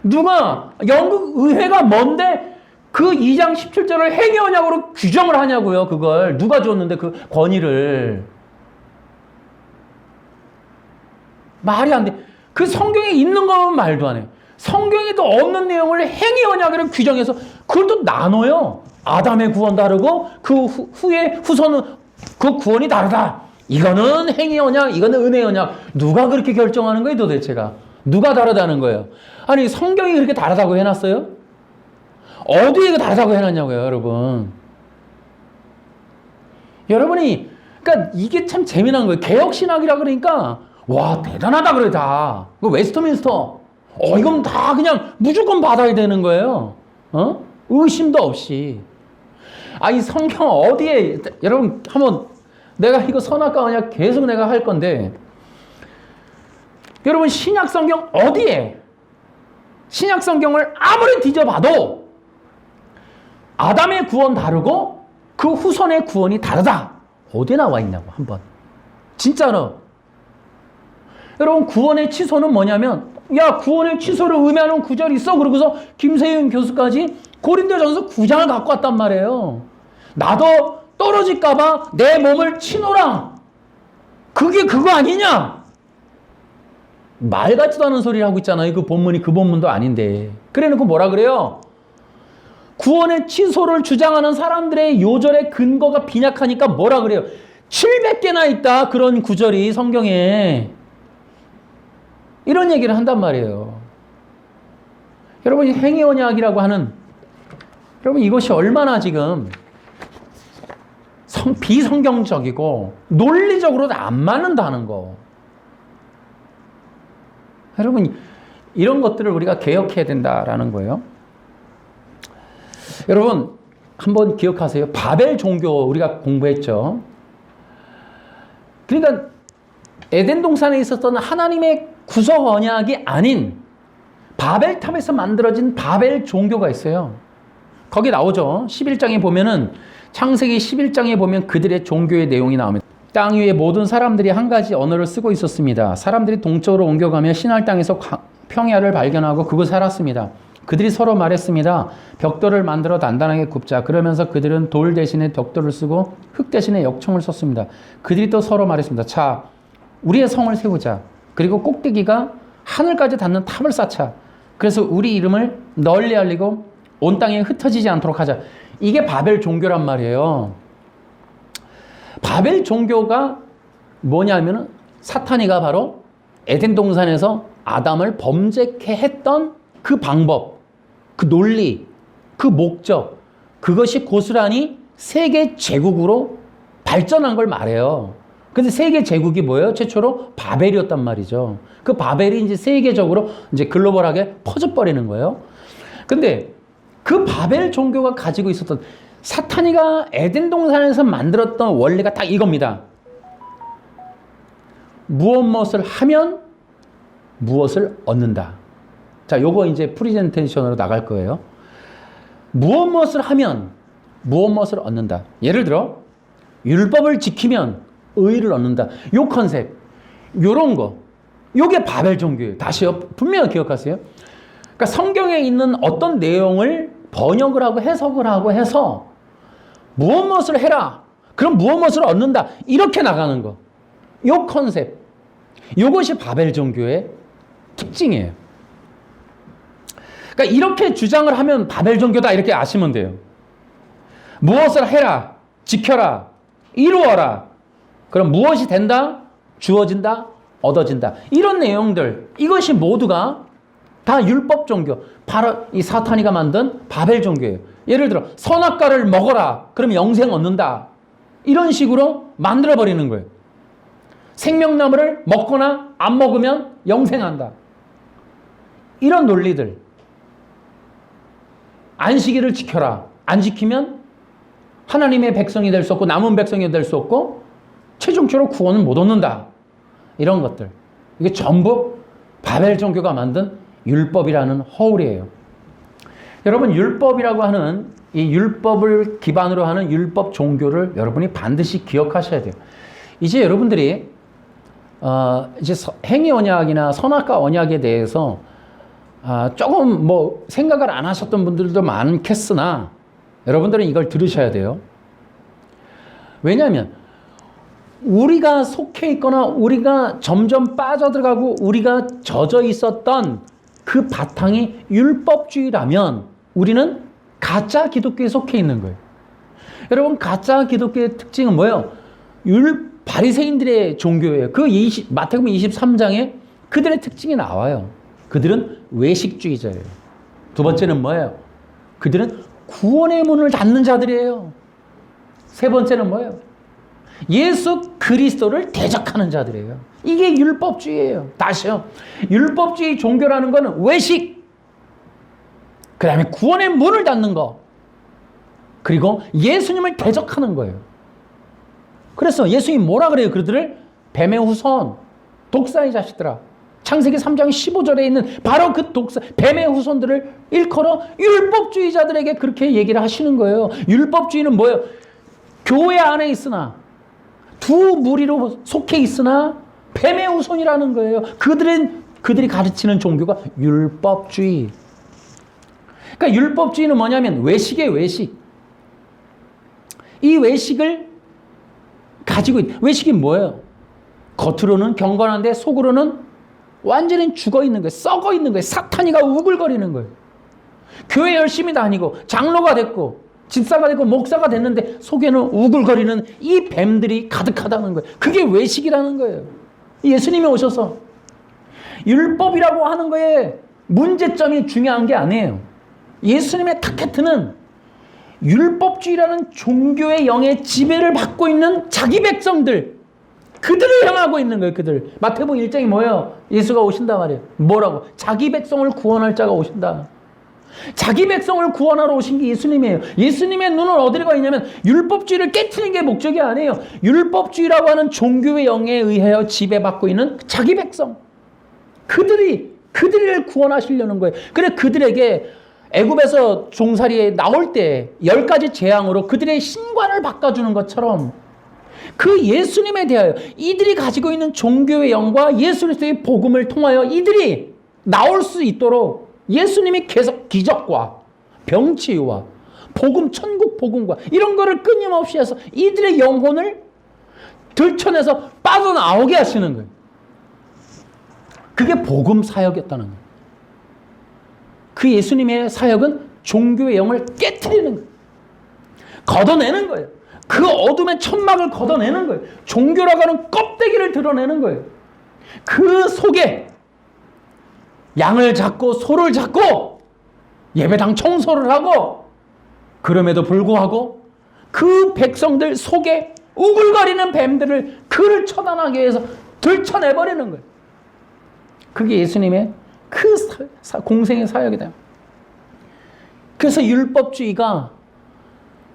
누가 영국 의회가 뭔데 그 2장 17절을 행위언약으로 규정을 하냐고요, 그걸. 누가 줬는데 그 권위를. 말이 안 돼. 그 성경에 있는 거면 말도 안 해. 성경에도 없는 내용을 행위언약으로 규정해서 그걸 또 나눠요. 아담의 구원 다르고 그 후에 후손은 그 구원이 다르다. 이거는 행위언약, 이거는 은혜언약. 누가 그렇게 결정하는 거예요, 도대체가? 누가 다르다는 거예요? 아니, 성경이 그렇게 다르다고 해놨어요? 어디에 다르다고 해놨냐고요, 여러분. 여러분이, 그러니까 이게 참 재미난 거예요. 개혁신학이라 그러니까, 와, 대단하다 그래, 다. 그 웨스트민스터. 이건 다 그냥 무조건 받아야 되는 거예요. 의심도 없이. 이 성경 어디에, 여러분, 한번, 내가 이거 선악과 언약 계속 내가 할 건데, 여러분, 신약 성경 어디에? 신약 성경을 아무리 뒤져봐도, 아담의 구원 다르고, 그 후손의 구원이 다르다. 어디에 나와 있냐고, 한번. 진짜로. 여러분, 구원의 취소는 뭐냐면, 야, 구원의 취소를 의미하는 구절이 있어. 그러고서 김세윤 교수까지 고린도전서 9장을 갖고 왔단 말이에요. 나도 떨어질까봐 내 몸을 치노라. 그게 그거 아니냐? 말 같지도 않은 소리를 하고 있잖아요. 그 본문이 그 본문도 아닌데. 그래 놓고 뭐라 그래요? 구원의 취소를 주장하는 사람들의 요절의 근거가 빈약하니까 뭐라 그래요? 700개나 있다. 그런 구절이 성경에. 이런 얘기를 한단 말이에요. 여러분, 행위언약이라고 하는, 여러분, 이것이 얼마나 지금 비성경적이고 논리적으로도 안 맞는다는 거. 여러분, 이런 것들을 우리가 개혁해야 된다라는 거예요. 여러분, 한번 기억하세요. 바벨 종교 우리가 공부했죠. 그러니까 에덴 동산에 있었던 하나님의 구속 언약이 아닌 바벨탑에서 만들어진 바벨 종교가 있어요. 거기 나오죠. 11장에 보면은, 창세기 11장에 보면 그들의 종교의 내용이 나옵니다. 땅 위의 모든 사람들이 한 가지 언어를 쓰고 있었습니다. 사람들이 동쪽으로 옮겨가며 시날 땅에서 평야를 발견하고 그곳에 살았습니다. 그들이 서로 말했습니다. 벽돌을 만들어 단단하게 굽자. 그러면서 그들은 돌 대신에 벽돌을 쓰고 흙 대신에 역청을 썼습니다. 그들이 또 서로 말했습니다. 자, 우리의 성을 세우자. 그리고 꼭대기가 하늘까지 닿는 탑을 쌓자. 그래서 우리 이름을 널리 알리고 온 땅에 흩어지지 않도록 하자. 이게 바벨 종교란 말이에요. 바벨 종교가 뭐냐면은 사탄이가 바로 에덴 동산에서 아담을 범죄케 했던 그 방법, 그 논리, 그 목적, 그것이 고스란히 세계 제국으로 발전한 걸 말해요. 근데 세계 제국이 뭐예요? 최초로 바벨이었단 말이죠. 그 바벨이 이제 세계적으로 이제 글로벌하게 퍼져버리는 거예요. 근데 그 바벨 종교가 가지고 있었던, 사탄이가 에덴 동산에서 만들었던 원리가 딱 이겁니다. 무엇을 하면 무엇을 얻는다. 자, 요거 이제 프리젠테이션으로 나갈 거예요. 무엇을 하면 무엇을 얻는다. 예를 들어 율법을 지키면 의를 얻는다. 요 컨셉, 요런 거, 요게 바벨 종교예요. 다시요, 분명히 기억하세요. 그러니까 성경에 있는 어떤 내용을 번역을 하고 해석을 하고 해서 무엇을 해라, 그럼 무엇을 얻는다, 이렇게 나가는 거. 요 컨셉, 요것이 바벨 종교의 특징이에요. 그러니까 이렇게 주장을 하면 바벨 종교다, 이렇게 아시면 돼요. 무엇을 해라, 지켜라, 이루어라, 그럼 무엇이 된다, 주어진다, 얻어진다, 이런 내용들, 이것이 모두가 다 율법 종교, 바로 이 사탄이가 만든 바벨 종교예요. 예를 들어 선악과를 먹어라, 그러면 영생 얻는다, 이런 식으로 만들어버리는 거예요. 생명나무를 먹거나 안 먹으면 영생한다, 이런 논리들. 안식일을 지켜라, 안 지키면 하나님의 백성이 될 수 없고 남은 백성이 될 수 없고 최종적으로 구원은 못 얻는다, 이런 것들. 이게 전부 바벨 종교가 만든 율법이라는 허울이에요. 여러분, 율법이라고 하는 이 율법을 기반으로 하는 율법 종교를 여러분이 반드시 기억하셔야 돼요. 이제 여러분들이 이제 행위 언약이나 선악과 언약에 대해서 조금 뭐 생각을 안 하셨던 분들도 많겠으나 여러분들은 이걸 들으셔야 돼요. 왜냐하면 우리가 속해 있거나 우리가 점점 빠져들어가고 우리가 젖어 있었던 그 바탕이 율법주의라면 우리는 가짜 기독교에 속해 있는 거예요. 여러분, 가짜 기독교의 특징은 뭐예요? 바리새인들의 종교예요. 그 마태복음 23장에 그들의 특징이 나와요. 그들은 외식주의자예요. 두 번째는 뭐예요? 그들은 구원의 문을 닫는 자들이에요. 세 번째는 뭐예요? 예수 그리스도를 대적하는 자들이에요. 이게 율법주의예요. 다시요, 율법주의 종교라는 거는 외식, 그 다음에 구원의 문을 닫는 거, 그리고 예수님을 대적하는 거예요. 그래서 예수님이 뭐라 그래요? 그들을 뱀의 후손, 독사의 자식들아. 창세기 3장 15절에 있는 바로 그 뱀의 후손들을 일컬어 율법주의자들에게 그렇게 얘기를 하시는 거예요. 율법주의는 뭐예요? 교회 안에 있으나, 두 무리로 속해 있으나 뱀의 후손이라는 거예요. 그들이 가르치는 종교가 율법주의. 그러니까 율법주의는 뭐냐면 외식이에요, 외식. 이 외식을 가지고 외식이 뭐예요? 겉으로는 경건한데 속으로는 완전히 죽어 있는 거예요. 썩어 있는 거예요. 사탄이가 우글거리는 거예요. 교회 열심히 다니고 장로가 됐고 집사가 되고 목사가 됐는데 속에는 우글거리는 이 뱀들이 가득하다는 거예요. 그게 외식이라는 거예요. 예수님이 오셔서 율법이라고 하는 거에 문제점이 중요한 게 아니에요. 예수님의 타켓은 율법주의라는 종교의 영의 지배를 받고 있는 자기 백성들, 그들을 향하고 있는 거예요. 그들. 마태복음 1장이 뭐예요? 예수가 오신다 말이에요. 뭐라고? 자기 백성을 구원할 자가 오신다. 자기 백성을 구원하러 오신 게 예수님이에요. 예수님의 눈은 어디로 가 있냐면 율법주의를 깨트리는 게 목적이 아니에요. 율법주의라고 하는 종교의 영에 의하여 지배받고 있는 자기 백성, 그들을 구원하시려는 거예요. 그래 그들에게 애굽에서 종살이에 나올 때 10가지 재앙으로 그들의 신관을 바꿔주는 것처럼 그 예수님에 대하여 이들이 가지고 있는 종교의 영과 예수 그리스도의 복음을 통하여 이들이 나올 수 있도록 예수님이 계속 기적과 병치유와 복음, 천국 복음과 이런 거를 끊임없이 해서 이들의 영혼을 들춰내서 빠져나오게 하시는 거예요. 그게 복음 사역이었다는 거예요. 그 예수님의 사역은 종교의 영을 깨트리는 거예요. 걷어내는 거예요. 그 어둠의 천막을 걷어내는 거예요. 종교라고 하는 껍데기를 드러내는 거예요. 그 속에 양을 잡고 소를 잡고 예배당 청소를 하고 그럼에도 불구하고 그 백성들 속에 우글거리는 뱀들을 그를 처단하기 위해서 들쳐내버리는 거예요. 그게 예수님의 그 공생의 사역이다. 그래서 율법주의가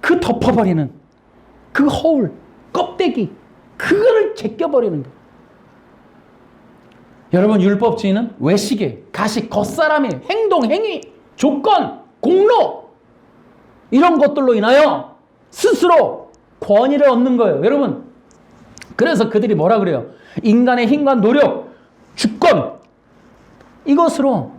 그 덮어버리는 그 허울, 껍데기, 그거를 제껴버리는 거예요. 여러분, 율법주의는 외식에, 가식, 겉사람의 행동, 행위, 조건, 공로 이런 것들로 인하여 스스로 권위를 얻는 거예요. 여러분, 그래서 그들이 뭐라 그래요? 인간의 힘과 노력, 주권 이것으로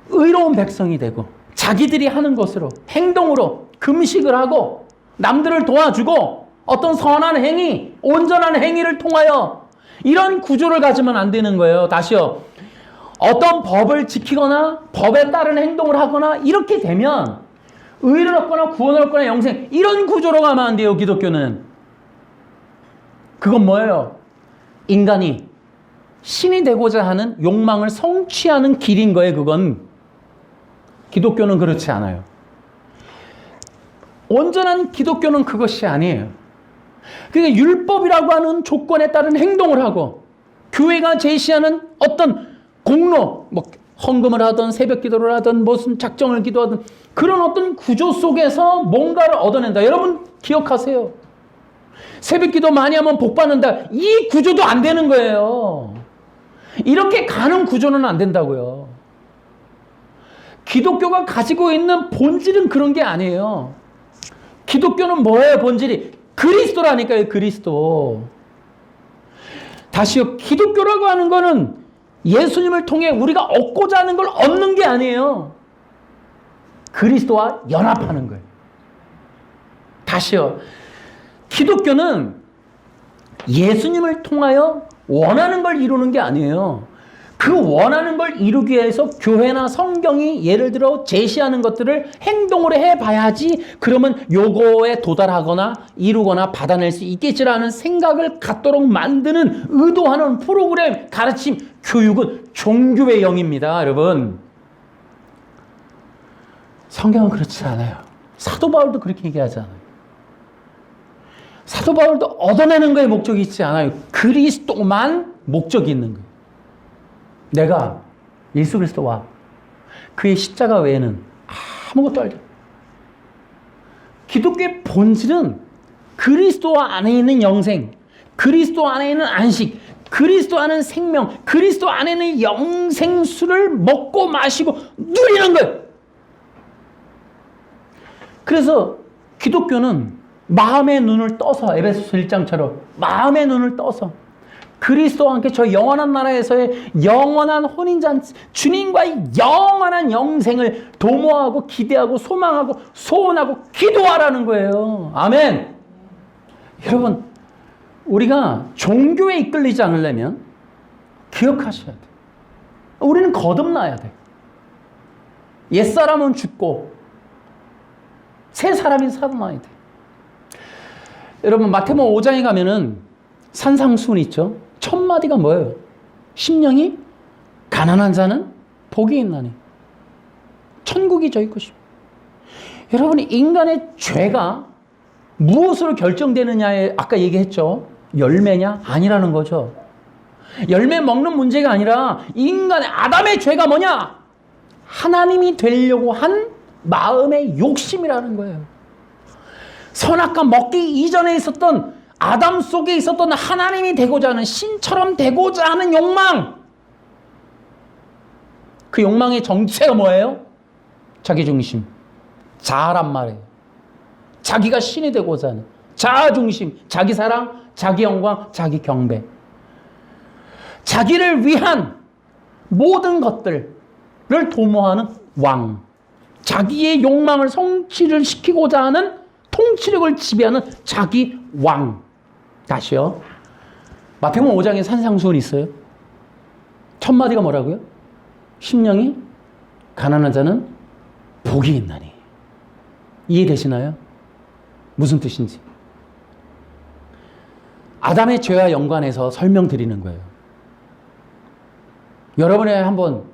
의로운 백성이 되고 자기들이 하는 것으로 행동으로 금식을 하고 남들을 도와주고 어떤 선한 행위, 온전한 행위를 통하여 이런 구조를 가지면 안 되는 거예요. 다시요. 어떤 법을 지키거나 법에 따른 행동을 하거나 이렇게 되면 의를 얻거나 구원을 얻거나 영생 이런 구조로 가면 안 돼요. 기독교는. 그건 뭐예요? 인간이 신이 되고자 하는 욕망을 성취하는 길인 거예요. 그건. 기독교는 그렇지 않아요. 온전한 기독교는 그것이 아니에요. 그러니까 율법이라고 하는 조건에 따른 행동을 하고 교회가 제시하는 어떤 공로, 뭐 헌금을 하든 새벽 기도를 하든 무슨 작정을 기도하든 그런 어떤 구조 속에서 뭔가를 얻어낸다. 여러분 기억하세요. 새벽 기도 많이 하면 복 받는다. 이 구조도 안 되는 거예요. 이렇게 가는 구조는 안 된다고요. 기독교가 가지고 있는 본질은 그런 게 아니에요. 기독교는 뭐예요? 본질이 그리스도라니까요. 그리스도. 다시요. 기독교라고 하는 거는 예수님을 통해 우리가 얻고자 하는 걸 얻는 게 아니에요. 그리스도와 연합하는 거예요. 다시요. 기독교는 예수님을 통하여 원하는 걸 이루는 게 아니에요. 그 원하는 걸 이루기 위해서 교회나 성경이 예를 들어 제시하는 것들을 행동으로 해봐야지 그러면 요거에 도달하거나 이루거나 받아낼 수 있겠지라는 생각을 갖도록 만드는 의도하는 프로그램, 가르침, 교육은 종교의 영입니다. 여러분. 성경은 그렇지 않아요. 사도 바울도 그렇게 얘기하지 않아요. 사도 바울도 얻어내는 거에 목적이 있지 않아요. 그리스도만 목적이 있는 거예요. 내가 예수 그리스도와 그의 십자가 외에는 아무것도 알지 않아요. 기독교의 본질은 그리스도 안에 있는 영생, 그리스도 안에 있는 안식, 그리스도 안에 있는 생명, 그리스도 안에 있는 영생수를 먹고 마시고 누리는 거예요. 그래서 기독교는 마음의 눈을 떠서 에베소서 1장처럼 마음의 눈을 떠서 그리스도와 함께 저 영원한 나라에서의 영원한 혼인잔치, 주님과의 영원한 영생을 도모하고 기대하고 소망하고 소원하고 기도하라는 거예요. 아멘. 여러분, 우리가 종교에 이끌리지 않으려면 기억하셔야 돼요. 우리는 거듭나야 돼요. 옛사람은 죽고 새 사람이 살아나야 돼요. 여러분, 마태복음 5장에 가면은 산상수훈 있죠? 첫 마디가 뭐예요? 심령이 가난한 자는 복이 있나니 천국이 저희 것이고 여러분, 인간의 죄가 무엇으로 결정되느냐에 아까 얘기했죠. 열매냐? 아니라는 거죠. 열매 먹는 문제가 아니라 인간의 아담의 죄가 뭐냐? 하나님이 되려고 한 마음의 욕심이라는 거예요. 선악과 먹기 이전에 있었던 아담 속에 있었던 하나님이 되고자 하는, 신처럼 되고자 하는 욕망. 그 욕망의 정체가 뭐예요? 자기중심. 자아란 말이에요. 자기가 신이 되고자 하는 자아중심, 자기 사랑, 자기 영광, 자기 경배. 자기를 위한 모든 것들을 도모하는 왕. 자기의 욕망을 성취를 시키고자 하는, 통치력을 지배하는 자기 왕. 다시요. 마태복음 5장에 산상수훈이 있어요. 첫 마디가 뭐라고요? 심령이 가난한 자는 복이 있나니. 이해되시나요? 무슨 뜻인지. 아담의 죄와 연관해서 설명드리는 거예요. 여러분이 한번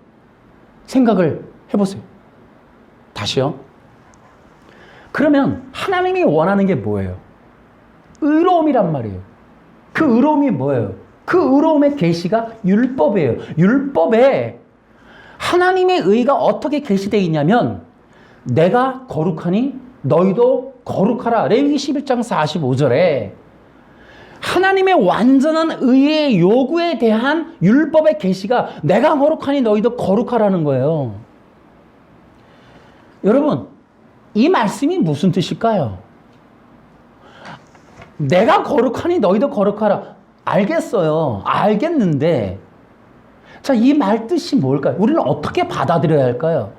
생각을 해보세요. 다시요. 그러면 하나님이 원하는 게 뭐예요? 의로움이란 말이에요. 그 의로움이 뭐예요? 그 의로움의 계시가 율법이에요. 율법에 하나님의 의가 어떻게 계시되어 있냐면, 내가 거룩하니 너희도 거룩하라. 레위기 11장 45절에 하나님의 완전한 의의 요구에 대한 율법의 계시가 내가 거룩하니 너희도 거룩하라는 거예요. 여러분, 이 말씀이 무슨 뜻일까요? 내가 거룩하니 너희도 거룩하라. 알겠어요. 알겠는데, 자, 이 말 뜻이 뭘까요? 우리는 어떻게 받아들여야 할까요?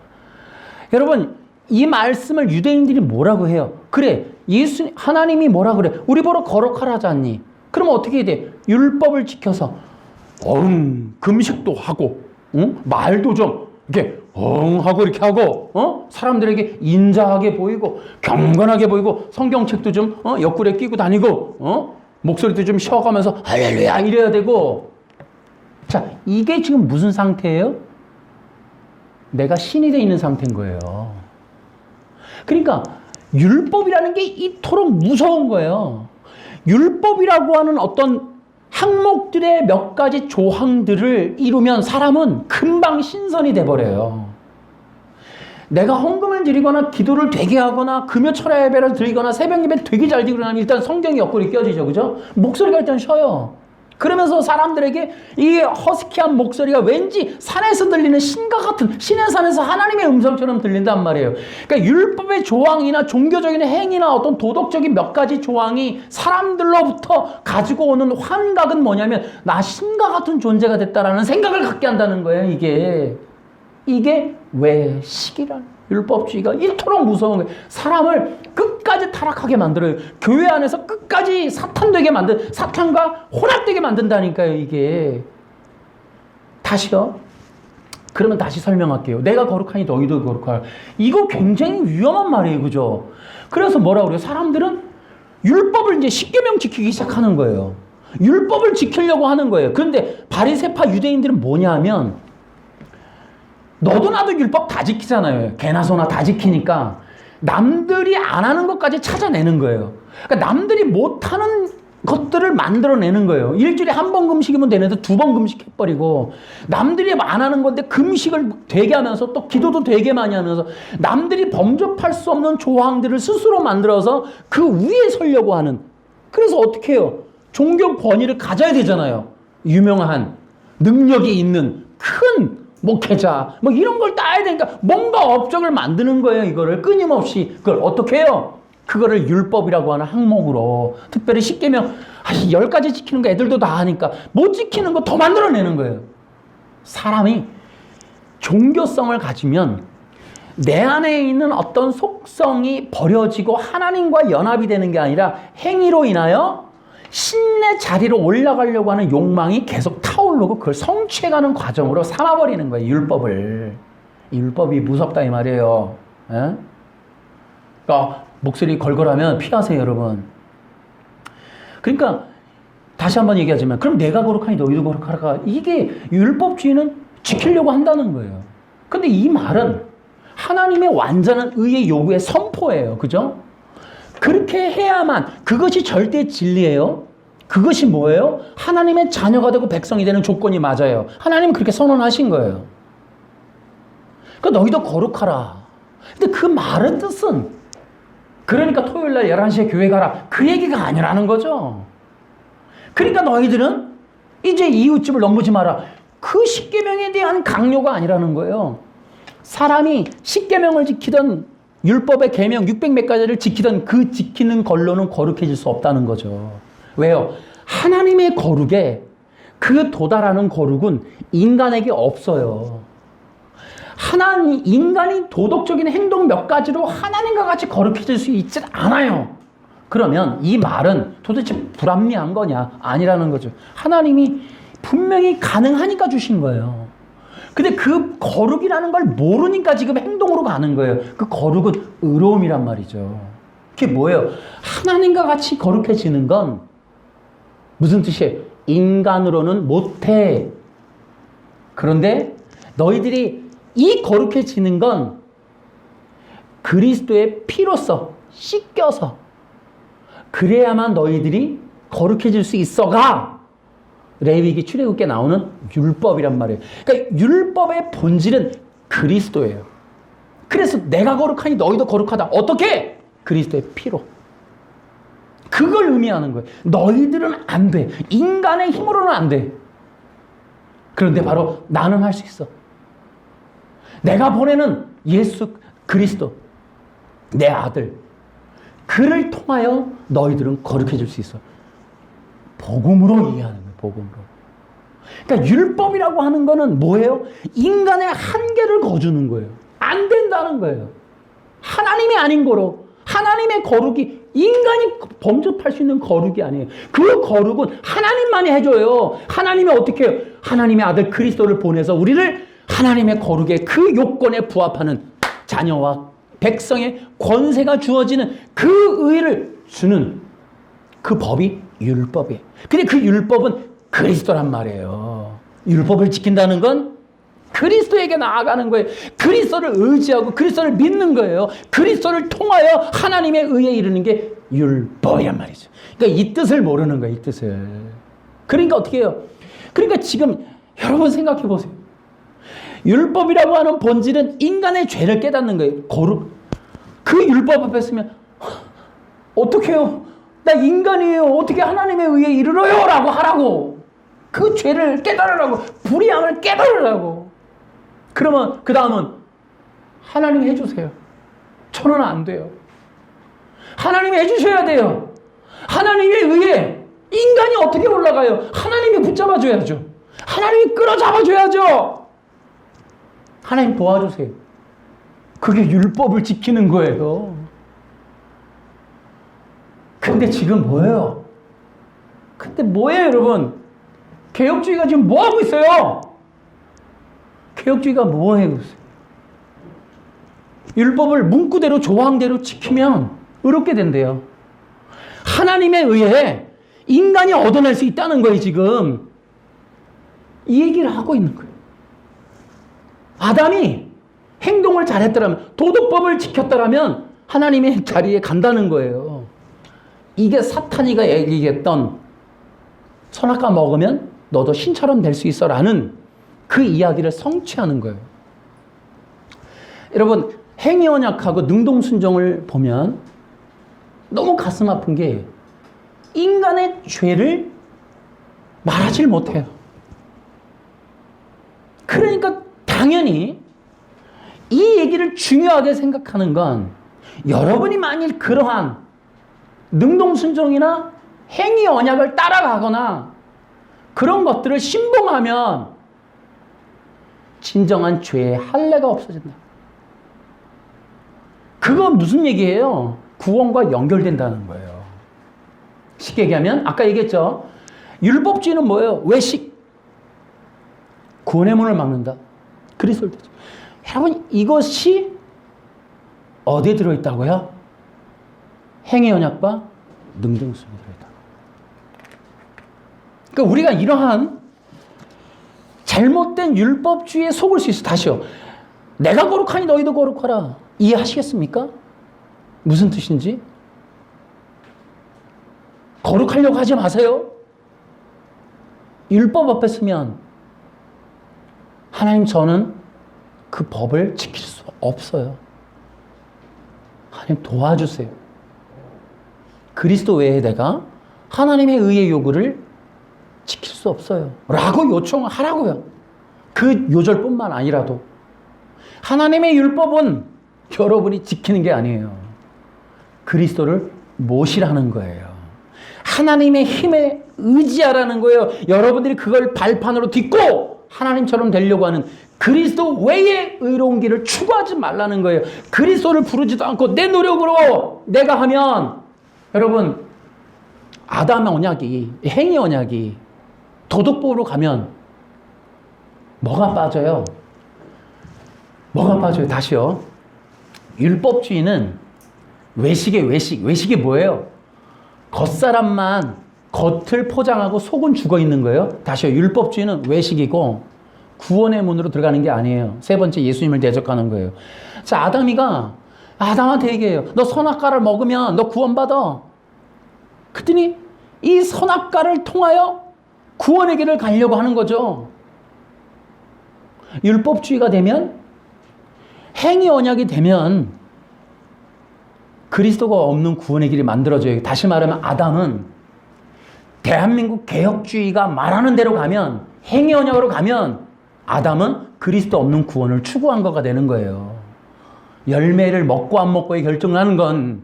여러분, 이 말씀을 유대인들이 뭐라고 해요? 그래, 하나님이 뭐라 그래? 우리 보러 거룩하라 하지 않니? 그러면 어떻게 해야 돼? 율법을 지켜서 금식도 하고, 말도 좀 이렇게 하고 이렇게 하고, 사람들에게 인자하게 보이고 경건하게 보이고, 성경책도 좀 옆구리에 끼고 다니고, 목소리도 좀 쉬어가면서 할렐루야 이래야 되고. 자, 이게 지금 무슨 상태예요? 내가 신이 돼 있는 상태인 거예요. 그러니까 율법이라는 게 이토록 무서운 거예요. 율법이라고 하는 어떤 항목들의 몇 가지 조항들을 이루면 사람은 금방 신선이 돼버려요. 내가 헌금을 드리거나 기도를 되게 하거나 금요 철야 예배를 드리거나 새벽 예배 되게 잘 드리고 나면 일단 성경이 옆구리 껴지죠. 그죠? 목소리가 일단 쉬어요. 그러면서 사람들에게 이 허스키한 목소리가 왠지 산에서 들리는 신과 같은, 신의 산에서 하나님의 음성처럼 들린단 말이에요. 그러니까 율법의 조항이나 종교적인 행위나 어떤 도덕적인 몇 가지 조항이 사람들로부터 가지고 오는 환각은 뭐냐면, 나 신과 같은 존재가 됐다라는 생각을 갖게 한다는 거예요. 이게 외식이라는, 율법주의가 이토록 무서운 거예요. 사람을 끝까지 타락하게 만들어요. 교회 안에서 끝까지 사탄 되게 사탄과 혼합되게 만든다니까요, 이게. 다시요. 그러면 다시 설명할게요. 내가 거룩하니 너희도 거룩하라. 이거 굉장히 위험한 말이에요, 그죠? 그래서 뭐라고 그래요? 사람들은 율법을 이제 십계명 지키기 시작하는 거예요. 율법을 지키려고 하는 거예요. 그런데 바리새파 유대인들은 뭐냐 하면, 너도 나도 율법 다 지키잖아요. 개나 소나 다 지키니까 남들이 안 하는 것까지 찾아내는 거예요. 그러니까 남들이 못하는 것들을 만들어내는 거예요. 일주일에 한 번 금식이면 되는데 2번 금식해버리고, 남들이 안 하는 건데 금식을 되게 하면서 또 기도도 되게 많이 하면서 남들이 범접할 수 없는 조항들을 스스로 만들어서 그 위에 서려고 하는. 그래서 어떻게 해요? 종교 권위를 가져야 되잖아요. 유명한, 능력이 있는 큰 목회자, 뭐 이런 걸 따야 되니까 뭔가 업적을 만드는 거예요. 이거를 끊임없이. 그걸 어떻게 해요? 그거를 율법이라고 하는 항목으로, 특별히 십계명 10가지 지키는 거 애들도 다 하니까 못 지키는 거 더 만들어내는 거예요. 사람이 종교성을 가지면 내 안에 있는 어떤 속성이 버려지고 하나님과 연합이 되는 게 아니라 행위로 인하여 신의 자리로 올라가려고 하는 욕망이 계속 타오르고 그걸 성취해가는 과정으로 삼아버리는 거예요, 율법을. 율법이 무섭다 이 말이에요. 에? 그러니까 목소리 걸걸하면 피하세요, 여러분. 그러니까 다시 한번 얘기하지만, 그럼 내가 거룩하니 너희도 거룩하라. 이게 율법주의는 지키려고 한다는 거예요. 근데 이 말은 하나님의 완전한 의의 요구의 선포예요. 그죠? 그렇게 해야만, 그것이 절대 진리예요. 그것이 뭐예요? 하나님의 자녀가 되고 백성이 되는 조건이 맞아요. 하나님은 그렇게 선언하신 거예요. 그러니까 너희도 거룩하라. 근데 그 말의 뜻은, 그러니까 토요일날 11시에 교회 가라, 그 얘기가 아니라는 거죠. 그러니까 너희들은 이제 이웃집을 넘보지 마라, 그 십계명에 대한 강요가 아니라는 거예요. 사람이 십계명을 지키던, 율법의 계명 600몇 가지를 지키던 그 지키는 걸로는 거룩해질 수 없다는 거죠. 왜요? 하나님의 거룩에 그 도달하는 거룩은 인간에게 없어요. 인간이 도덕적인 행동 몇 가지로 하나님과 같이 거룩해질 수 있지 않아요. 그러면 이 말은 도대체 불합리한 거냐? 아니라는 거죠. 하나님이 분명히 가능하니까 주신 거예요. 근데 그 거룩이라는 걸 모르니까 지금 행동으로 가는 거예요. 그 거룩은 의로움이란 말이죠. 그게 뭐예요? 하나님과 같이 거룩해지는 건 무슨 뜻이에요? 인간으로는 못해. 그런데 너희들이 이 거룩해지는 건 그리스도의 피로써 씻겨서, 그래야만 너희들이 거룩해질 수 있어가 레위기 출애굽기에 나오는 율법이란 말이에요. 그러니까 율법의 본질은 그리스도예요. 그래서 내가 거룩하니 너희도 거룩하다. 어떻게? 그리스도의 피로. 그걸 의미하는 거예요. 너희들은 안 돼. 인간의 힘으로는 안 돼. 그런데 바로 나는 할 수 있어. 내가 보내는 예수 그리스도, 내 아들, 그를 통하여 너희들은 거룩해질 수 있어. 복음으로 이해하는 거예요. 복음으로. 그러니까 율법이라고 하는 거는 뭐예요? 인간의 한계를 거주는 거예요. 안 된다는 거예요. 하나님이 아닌 거로. 하나님의 거룩이 인간이 범접할 수 있는 거룩이 아니에요. 그 거룩은 하나님만이 해줘요. 하나님이 어떻게 해요? 하나님의 아들 그리스도를 보내서 우리를 하나님의 거룩의 그 요건에 부합하는 자녀와 백성의 권세가 주어지는 그 의를 주는 그 법이 율법이에요. 근데 그 율법은 그리스도란 말이에요. 율법을 지킨다는 건 그리스도에게 나아가는 거예요. 그리스도를 의지하고 그리스도를 믿는 거예요. 그리스도를 통하여 하나님의 의에 이르는 게 율법이란 말이죠. 그러니까 이 뜻을 모르는 거예요. 이 뜻을. 그러니까 어떻게 해요? 그러니까 지금 여러분 생각해 보세요. 율법이라고 하는 본질은 인간의 죄를 깨닫는 거예요. 거룩. 그 율법 앞에 서면 어떻게 해요? 나 인간이에요. 어떻게 하나님의 의에 이르러요? 라고 하라고. 그 죄를 깨달으라고. 불의함을 깨달으라고. 그러면 그 다음은 하나님이 해주세요. 저는 안 돼요. 하나님이 해주셔야 돼요. 하나님의 의에 인간이 어떻게 올라가요? 하나님이 붙잡아줘야죠. 하나님이 끌어잡아줘야죠. 하나님 도와주세요. 그게 율법을 지키는 거예요. 근데 지금 뭐예요? 근데 뭐예요, 여러분? 개혁주의가 지금 뭐 하고 있어요? 개혁주의가 뭐 하고 있어요? 율법을 문구대로 조항대로 지키면 의롭게 된대요. 하나님의 의에 인간이 얻어낼 수 있다는 거예요, 지금. 이 얘기를 하고 있는 거예요. 아담이 행동을 잘했더라면, 도덕법을 지켰더라면 하나님의 자리에 간다는 거예요. 이게 사탄이가 얘기했던 선악과 먹으면 너도 신처럼 될 수 있어 라는 그 이야기를 성취하는 거예요. 여러분, 행위언약하고 능동순종을 보면 너무 가슴 아픈 게 인간의 죄를 말하질 못해요. 그러니까 당연히 이 얘기를 중요하게 생각하는 건 여러분이 만일 그러한 능동순종이나 행위 언약을 따라가거나 그런 것들을 신봉하면 진정한 죄의 할례가 없어진다. 그건 무슨 얘기예요? 구원과 연결된다는 거예요. 쉽게 얘기하면 아까 얘기했죠. 율법주의는 뭐예요? 외식. 구원의 문을 막는다. 그리스도를 대죠. 여러분, 이것이 어디에 들어있다고요? 행위 언약과 능동순종이 들어있다. 그러니까 우리가 이러한 잘못된 율법주의에 속을 수 있어. 다시요. 내가 거룩하니 너희도 거룩하라. 이해하시겠습니까? 무슨 뜻인지? 거룩하려고 하지 마세요. 율법 앞에 서면 하나님, 저는 그 법을 지킬 수 없어요. 하나님 도와주세요. 그리스도 외에 내가 하나님의 의의 요구를 지킬 수 없어요. 라고 요청을 하라고요. 그 요절뿐만 아니라도 하나님의 율법은 여러분이 지키는 게 아니에요. 그리스도를 모시라는 거예요. 하나님의 힘에 의지하라는 거예요. 여러분들이 그걸 발판으로 딛고 하나님처럼 되려고 하는 그리스도 외의 의로운 길을 추구하지 말라는 거예요. 그리스도를 부르지도 않고 내 노력으로 내가 하면, 여러분, 아담의 언약이, 행위 언약이 도덕법으로 가면 뭐가 빠져요? 뭐가 빠져요? 다시요. 율법주의는 외식의 외식. 외식이 뭐예요? 겉사람만 겉을 포장하고 속은 죽어 있는 거예요. 다시요. 율법주의는 외식이고 구원의 문으로 들어가는 게 아니에요. 세 번째, 예수님을 대적하는 거예요. 자, 아담한테 얘기해요. 너 선악과를 먹으면 너 구원받아. 그랬더니 이 선악과를 통하여 구원의 길을 가려고 하는 거죠. 율법주의가 되면, 행위 언약이 되면 그리스도가 없는 구원의 길이 만들어져요. 다시 말하면 아담은 대한민국 개혁주의가 말하는 대로 가면, 행위 언약으로 가면 아담은 그리스도 없는 구원을 추구한 거가 되는 거예요. 열매를 먹고 안 먹고에 결정하는 건,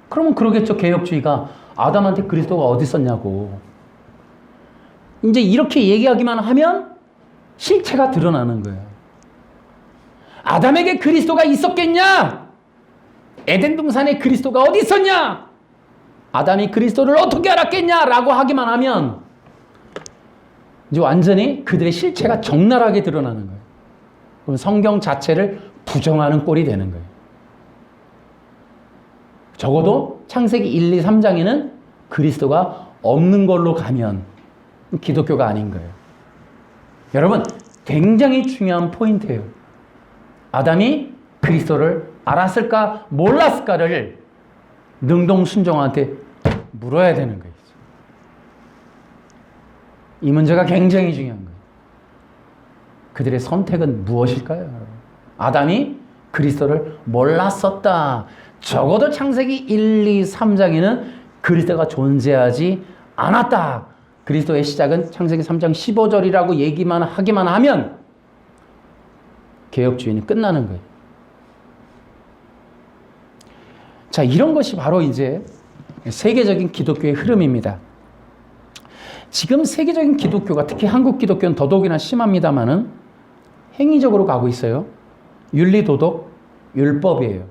그러면 그러겠죠. 개혁주의가 아담한테 그리스도가 어디 있었냐고. 이제 이렇게 얘기하기만 하면 실체가 드러나는 거예요. 아담에게 그리스도가 있었겠냐? 에덴 동산에 그리스도가 어디 있었냐? 아담이 그리스도를 어떻게 알았겠냐? 라고 하기만 하면 이제 완전히 그들의 실체가 적나라하게 드러나는 거예요. 그럼 성경 자체를 부정하는 꼴이 되는 거예요. 적어도 창세기 1, 2, 3장에는 그리스도가 없는 걸로 가면 기독교가 아닌 거예요. 여러분, 굉장히 중요한 포인트예요. 아담이 그리스도를 알았을까 몰랐을까를 능동순종한테 물어야 되는 거예요. 이 문제가 굉장히 중요한 거예요. 그들의 선택은 무엇일까요? 아담이 그리스도를 몰랐었다. 적어도 창세기 1, 2, 3장에는 그리스도가 존재하지 않았다. 그리스도의 시작은 창세기 3장 15절이라고 얘기만 하기만 하면 개혁주의는 끝나는 거예요. 자, 이런 것이 바로 이제 세계적인 기독교의 흐름입니다. 지금 세계적인 기독교가, 특히 한국 기독교는 더더욱이나 심합니다만은 행위적으로 가고 있어요. 윤리, 도덕, 율법이에요.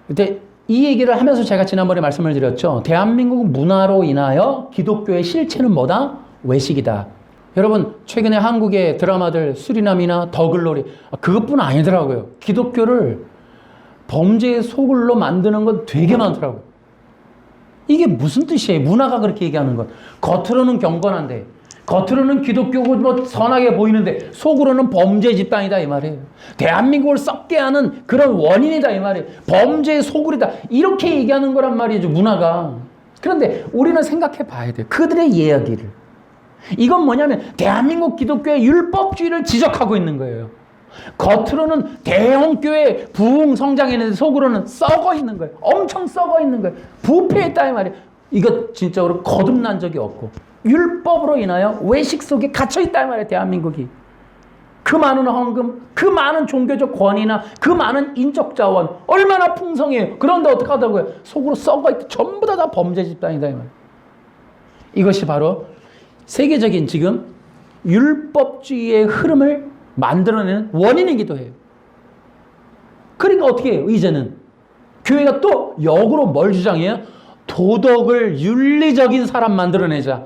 근데 이 얘기를 하면서 제가 지난번에 말씀을 드렸죠. 대한민국 문화로 인하여 기독교의 실체는 뭐다? 외식이다. 여러분, 최근에 한국의 드라마들 수리남이나 더글로리, 그것뿐 아니더라고요. 기독교를 범죄의 소굴로 만드는 건 되게 많더라고요. 이게 무슨 뜻이에요? 문화가 그렇게 얘기하는 건. 겉으로는 경건한데, 겉으로는 기독교고 뭐 선하게 보이는데 속으로는 범죄 집단이다 이 말이에요. 대한민국을 썩게 하는 그런 원인이다 이 말이에요. 범죄의 소굴이다. 이렇게 얘기하는 거란 말이죠, 문화가. 그런데 우리는 생각해 봐야 돼요. 그들의 이야기를. 이건 뭐냐면 대한민국 기독교의 율법주의를 지적하고 있는 거예요. 겉으로는 대형교회 부흥 성장했는데 속으로는 썩어 있는 거예요. 엄청 썩어 있는 거예요. 부패했다 이 말이에요. 이거 진짜로 거듭난 적이 없고 율법으로 인하여 외식 속에 갇혀있다 이 말이에요. 대한민국이. 그 많은 헌금, 그 많은 종교적 권위나 그 많은 인적 자원 얼마나 풍성해요. 그런데 어떡하다고요? 속으로 썩어있다. 전부 다 범죄 집단이다 이 말이에요. 이것이 바로 세계적인 지금 율법주의의 흐름을 만들어내는 원인이기도 해요. 그러니까 어떻게 해요? 이제는 교회가 또 역으로 뭘 주장해요? 도덕을 윤리적인 사람 만들어내자.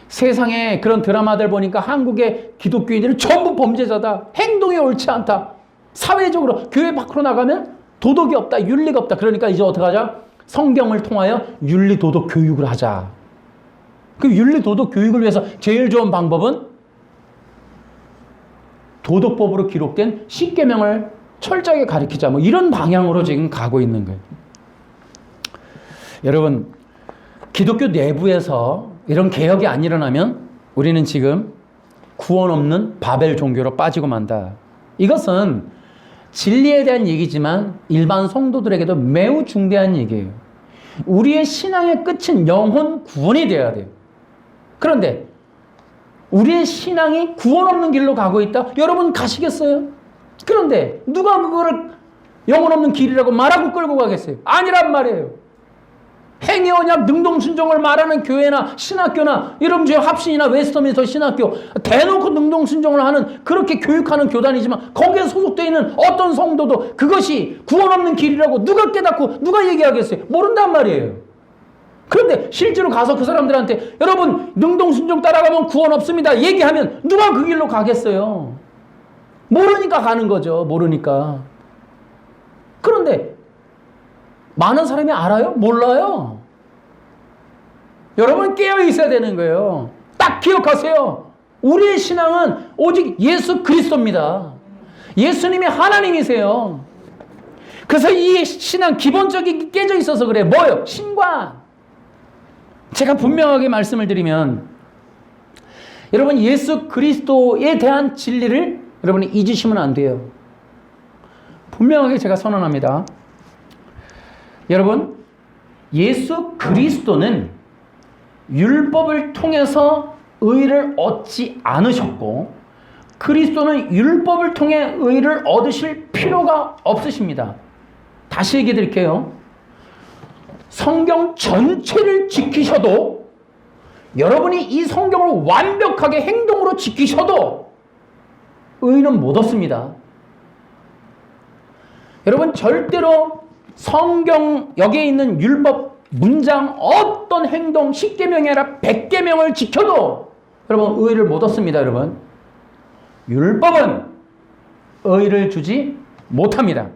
세상에 그런 드라마들 보니까 한국의 기독교인들은 전부 범죄자다. 행동이 옳지 않다. 사회적으로 교회 밖으로 나가면 도덕이 없다. 윤리가 없다. 그러니까 이제 어떡하자? 성경을 통하여 윤리 도덕 교육을 하자. 그 윤리 도덕 교육을 위해서 제일 좋은 방법은 도덕법으로 기록된 십계명을 철저하게 가르치자. 뭐 이런 방향으로 지금 가고 있는 거예요. 여러분, 기독교 내부에서 이런 개혁이 안 일어나면 우리는 지금 구원 없는 바벨 종교로 빠지고 만다. 이것은 진리에 대한 얘기지만 일반 성도들에게도 매우 중대한 얘기예요. 우리의 신앙의 끝은 영혼 구원이 되어야 돼요. 그런데 우리의 신앙이 구원 없는 길로 가고 있다? 여러분 가시겠어요? 그런데 누가 그거를 영혼 없는 길이라고 말하고 끌고 가겠어요? 아니란 말이에요. 행위 언약 능동순종을 말하는 교회나 신학교나 여러분 저희 합신이나 웨스터민스터 신학교 대놓고 능동순종을 하는 그렇게 교육하는 교단이지만 거기에 소속되어 있는 어떤 성도도 그것이 구원 없는 길이라고 누가 깨닫고 누가 얘기하겠어요? 모른단 말이에요. 그런데 실제로 가서 그 사람들한테 여러분 능동순종 따라가면 구원 없습니다 얘기하면 누가 그 길로 가겠어요? 모르니까 가는 거죠. 모르니까. 그런데 많은 사람이 알아요? 몰라요. 여러분 깨어 있어야 되는 거예요. 딱 기억하세요. 우리의 신앙은 오직 예수 그리스도입니다. 예수님이 하나님이세요. 그래서 이 신앙 기본적인 게 깨져 있어서 그래. 뭐요? 신관. 제가 분명하게 말씀을 드리면 여러분 예수 그리스도에 대한 진리를 여러분이 잊으시면 안 돼요. 분명하게 제가 선언합니다. 여러분, 예수 그리스도는 율법을 통해서 의를 얻지 않으셨고 그리스도는 율법을 통해 의를 얻으실 필요가 없으십니다. 다시 얘기해 드릴게요. 성경 전체를 지키셔도 여러분이 이 성경을 완벽하게 행동으로 지키셔도 의는 못 얻습니다. 여러분 절대로 성경 여기에 있는 율법 문장 어떤 행동 10계명이 아니라 100계명을 지켜도 여러분 의를 못 얻습니다. 여러분 율법은 의를 주지 못합니다.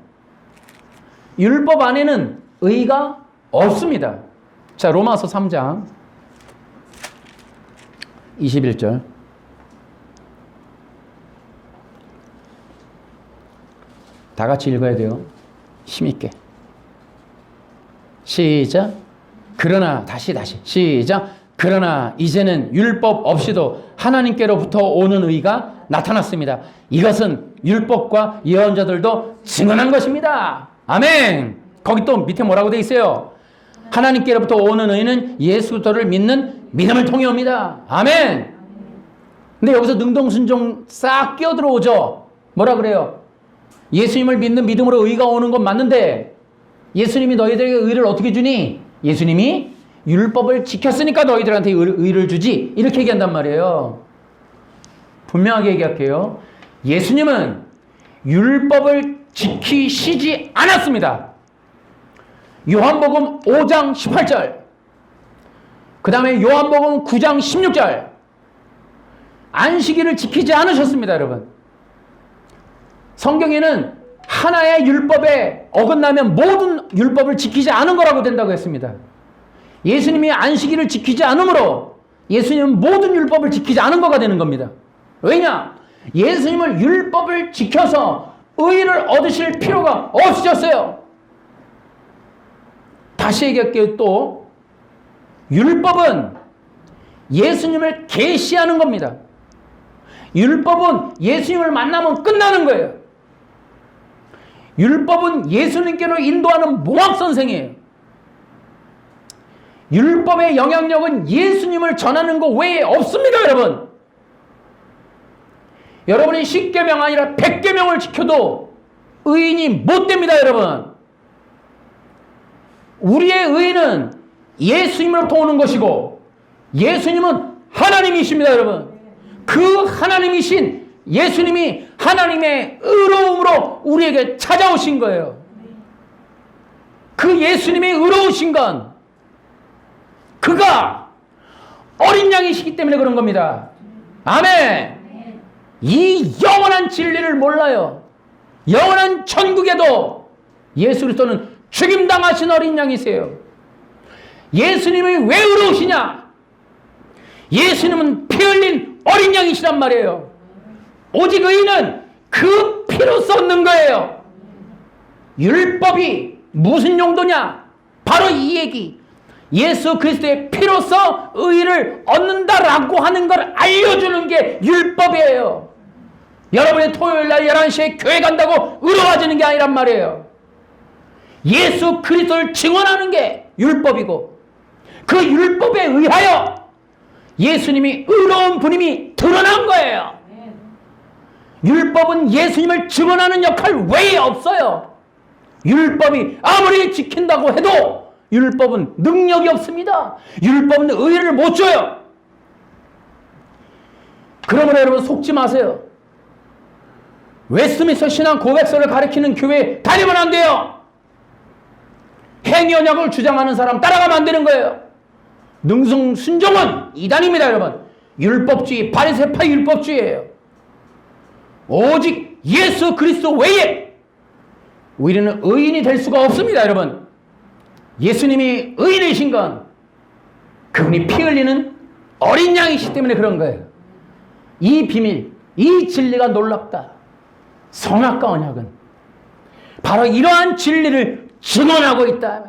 율법 안에는 의가 없습니다. 자 로마서 3장 21절 다 같이 읽어야 돼요. 힘있게 시작. 그러나 다시 시작. 그러나 이제는 율법 없이도 하나님께로부터 오는 의가 나타났습니다. 이것은 율법과 예언자들도 증언한 것입니다. 아멘. 거기 또 밑에 뭐라고 돼 있어요? 하나님께로부터 오는 의는 예수 그리스도를 믿는 믿음을 통해 옵니다. 아멘. 근데 여기서 능동순종 싹 끼어들어오죠. 뭐라 그래요? 예수님을 믿는 믿음으로 의가 오는 건 맞는데 예수님이 너희들에게 의를 어떻게 주니? 예수님이 율법을 지켰으니까 너희들한테 의를 주지. 이렇게 얘기한단 말이에요. 분명하게 얘기할게요. 예수님은 율법을 지키시지 않았습니다. 요한복음 5장 18절 그 다음에 요한복음 9장 16절 안식일을 지키지 않으셨습니다. 여러분 성경에는 하나의 율법에 어긋나면 모든 율법을 지키지 않은 거라고 된다고 했습니다. 예수님이 안식일을 지키지 않으므로 예수님은 모든 율법을 지키지 않은 거가 되는 겁니다. 왜냐? 예수님을 율법을 지켜서 의를 얻으실 필요가 없으셨어요. 다시 얘기할게요. 또 율법은 예수님을 계시하는 겁니다. 율법은 예수님을 만나면 끝나는 거예요. 율법은 예수님께로 인도하는 몽학선생이에요. 율법의 영향력은 예수님을 전하는 것 외에 없습니다. 여러분 여러분이 10계명 아니라 100계명을 지켜도 의인이 못 됩니다. 여러분 우리의 의인은 예수님으로부터 오는 것이고 예수님은 하나님이십니다. 여러분 그 하나님이신 예수님이 하나님의 의로움으로 우리에게 찾아오신 거예요. 그 예수님의 의로우신 건 그가 어린 양이시기 때문에 그런 겁니다. 아멘. 이 영원한 진리를 몰라요. 영원한 천국에도 예수 그리스도는 죽임당하신 어린 양이세요. 예수님이 왜 의로우시냐? 예수님은 피 흘린 어린 양이시란 말이에요. 오직 의인은 그 피로 썼는 거예요. 율법이 무슨 용도냐? 바로 이 얘기. 예수 그리스도의 피로써 의의를 얻는다라고 하는 걸 알려주는 게 율법이에요. 여러분이 토요일 날 11시에 교회 간다고 의로워지는 게 아니란 말이에요. 예수 그리스도를 증언하는 게 율법이고, 그 율법에 의하여 예수님이 의로운 분임이 드러난 거예요. 율법은 예수님을 증언하는 역할 외에 없어요. 율법이 아무리 지킨다고 해도 율법은 능력이 없습니다. 율법은 의의를 못 줘요. 그러므로 여러분 속지 마세요. 웨스트민스터 신앙 고백서를 가리키는 교회에 다니면 안 돼요. 행위 언약을 주장하는 사람 따라가면 안 되는 거예요. 능성 순종은 이단입니다, 여러분. 율법주의, 바리새파 율법주의예요. 오직 예수 그리스도 외에 우리는 의인이 될 수가 없습니다, 여러분. 예수님이 의인이신 건 그분이 피 흘리는 어린 양이시기 때문에 그런 거예요. 이 비밀, 이 진리가 놀랍다. 성악과 언약은 바로 이러한 진리를 증언하고 있다.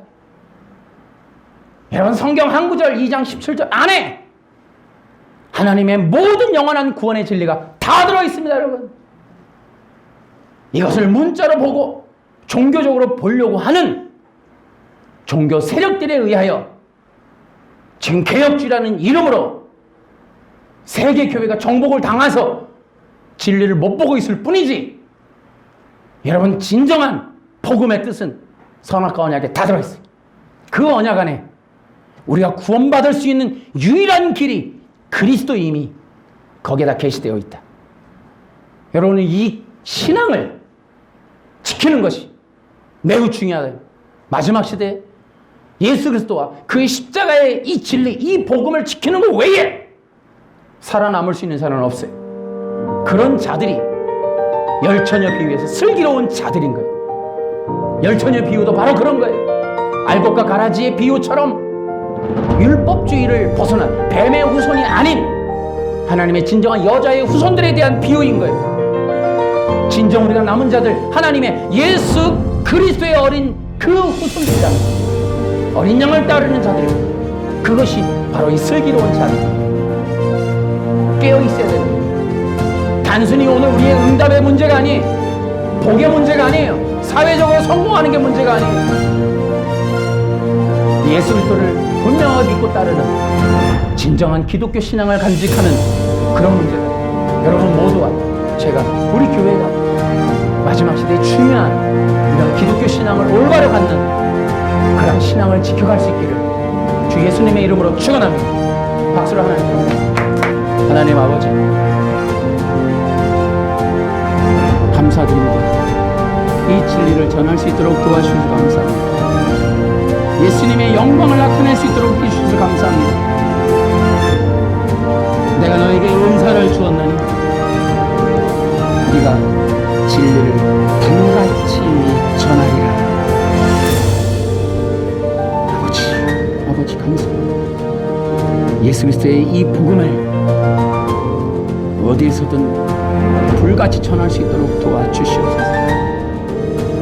여러분, 성경 한 구절 2장 17절 안에 하나님의 모든 영원한 구원의 진리가 다 들어있습니다, 여러분. 이것을 문자로 보고 종교적으로 보려고 하는 종교 세력들에 의하여 지금 개혁주의라는 이름으로 세계교회가 정복을 당해서 진리를 못 보고 있을 뿐이지, 여러분, 진정한 복음의 뜻은 선악과 언약에 다 들어있어요. 그 언약 안에 우리가 구원받을 수 있는 유일한 길이 그리스도임이 거기에다 계시되어 있다. 여러분은 이 신앙을 지키는 것이 매우 중요하다. 마지막 시대에 예수 그리스도와 그의 십자가의 이 진리, 이 복음을 지키는 것 외에 살아남을 수 있는 사람은 없어요. 그런 자들이 열처녀 비유에서 슬기로운 자들인 거예요. 열처녀 비유도 바로 그런 거예요. 알곡과 가라지의 비유처럼 율법주의를 벗어난 뱀의 후손이 아닌 하나님의 진정한 여자의 후손들에 대한 비유인 거예요. 진정 우리가 남은 자들, 하나님의 예수 그리스도의 어린 그 후손들이다. 어린 양을 따르는 자들입니다. 그것이 바로 이 슬기로운 자들. 깨어 있어야 됩니다. 단순히 오늘 우리의 응답의 문제가 아니, 복의 문제가 아니에요. 사회적으로 성공하는 게 문제가 아니에요. 예수 그리스도를 분명하게 믿고 따르는 진정한 기독교 신앙을 간직하는 그런 문제가, 여러분 모두가, 제가, 우리 교회가 마지막 시대에 중요한 이런 기독교 신앙을 올바로 갖는 그런 신앙을 지켜갈 수 있기를 주 예수님의 이름으로 축원합니다. 박수로 하나님. 하나님 아버지, 감사드립니다. 이 진리를 전할 수 있도록 도와주셔서 감사합니다. 예수님의 영광을 나타낼 수 있도록 해주셔서 감사합니다. 내가 너에게 은사를 주었나니 네가 진리를 단같이 전하리라. 아버지 감사합니다. 예수 그리스도의 이 복음을 어디에서든 불같이 전할 수 있도록 도와주시옵소서.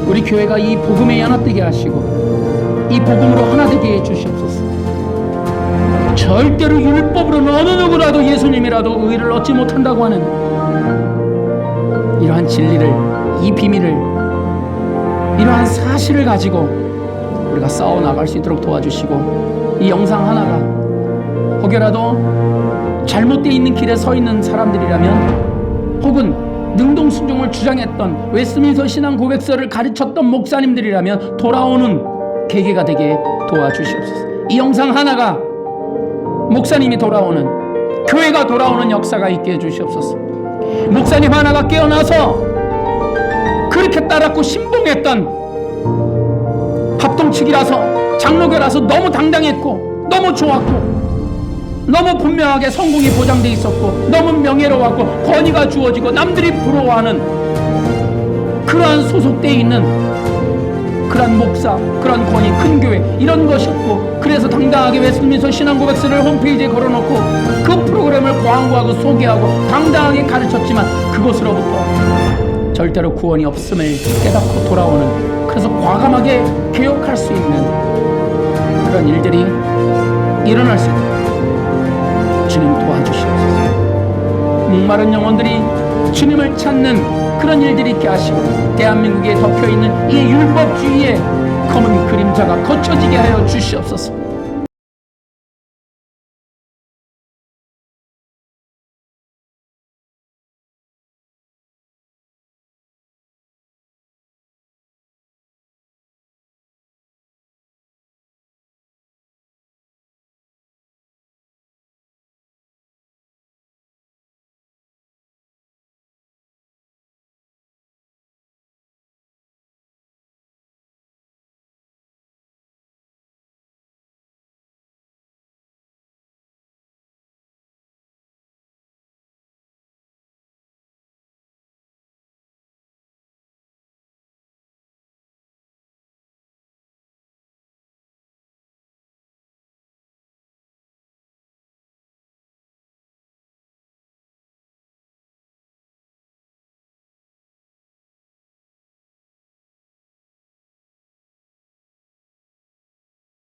우리 교회가 이 복음에 연합되게 하시고 이 복음으로 하나 되게 해주시옵소서. 절대로 율법으로는 어느 누구라도 예수님이라도 의를 얻지 못한다고 하는 이러한 진리를, 이 비밀을, 이러한 사실을 가지고 우리가 싸워나갈 수 있도록 도와주시고, 이 영상 하나가 혹여라도 잘못되어 있는 길에 서 있는 사람들이라면, 혹은 능동순종을 주장했던 웨스트민스터 신앙 고백서를 가르쳤던 목사님들이라면 돌아오는 계기가 되게 도와주시옵소서. 이 영상 하나가 목사님이 돌아오는, 교회가 돌아오는 역사가 있게 해주시옵소서. 목사님 하나가 깨어나서 그렇게 따랐고 신봉했던 합동측이라서, 장로교라서 너무 당당했고 너무 좋았고 너무 분명하게 성공이 보장돼 있었고 너무 명예로웠고 권위가 주어지고 남들이 부러워하는 그러한 소속되어 있는 그러한 목사, 그러한 권위, 큰 교회, 이런 것이었고 그래서 당당하게 웨스트민스터 신앙고백서를 홈페이지에 걸어놓고 그 프로그램을 광고하고 소개하고 당당하게 가르쳤지만 그것으로부터 절대로 구원이 없음을 깨닫고 돌아오는, 그래서 과감하게 개혁할 수 있는 그런 일들이 일어날 수 있도록 주님 도와주시옵소서. 목마른 영혼들이 주님을 찾는 그런 일들이 있게 하시고, 대한민국에 덮여있는 이 율법주의의 검은 그림자가 거쳐지게 하여 주시옵소서.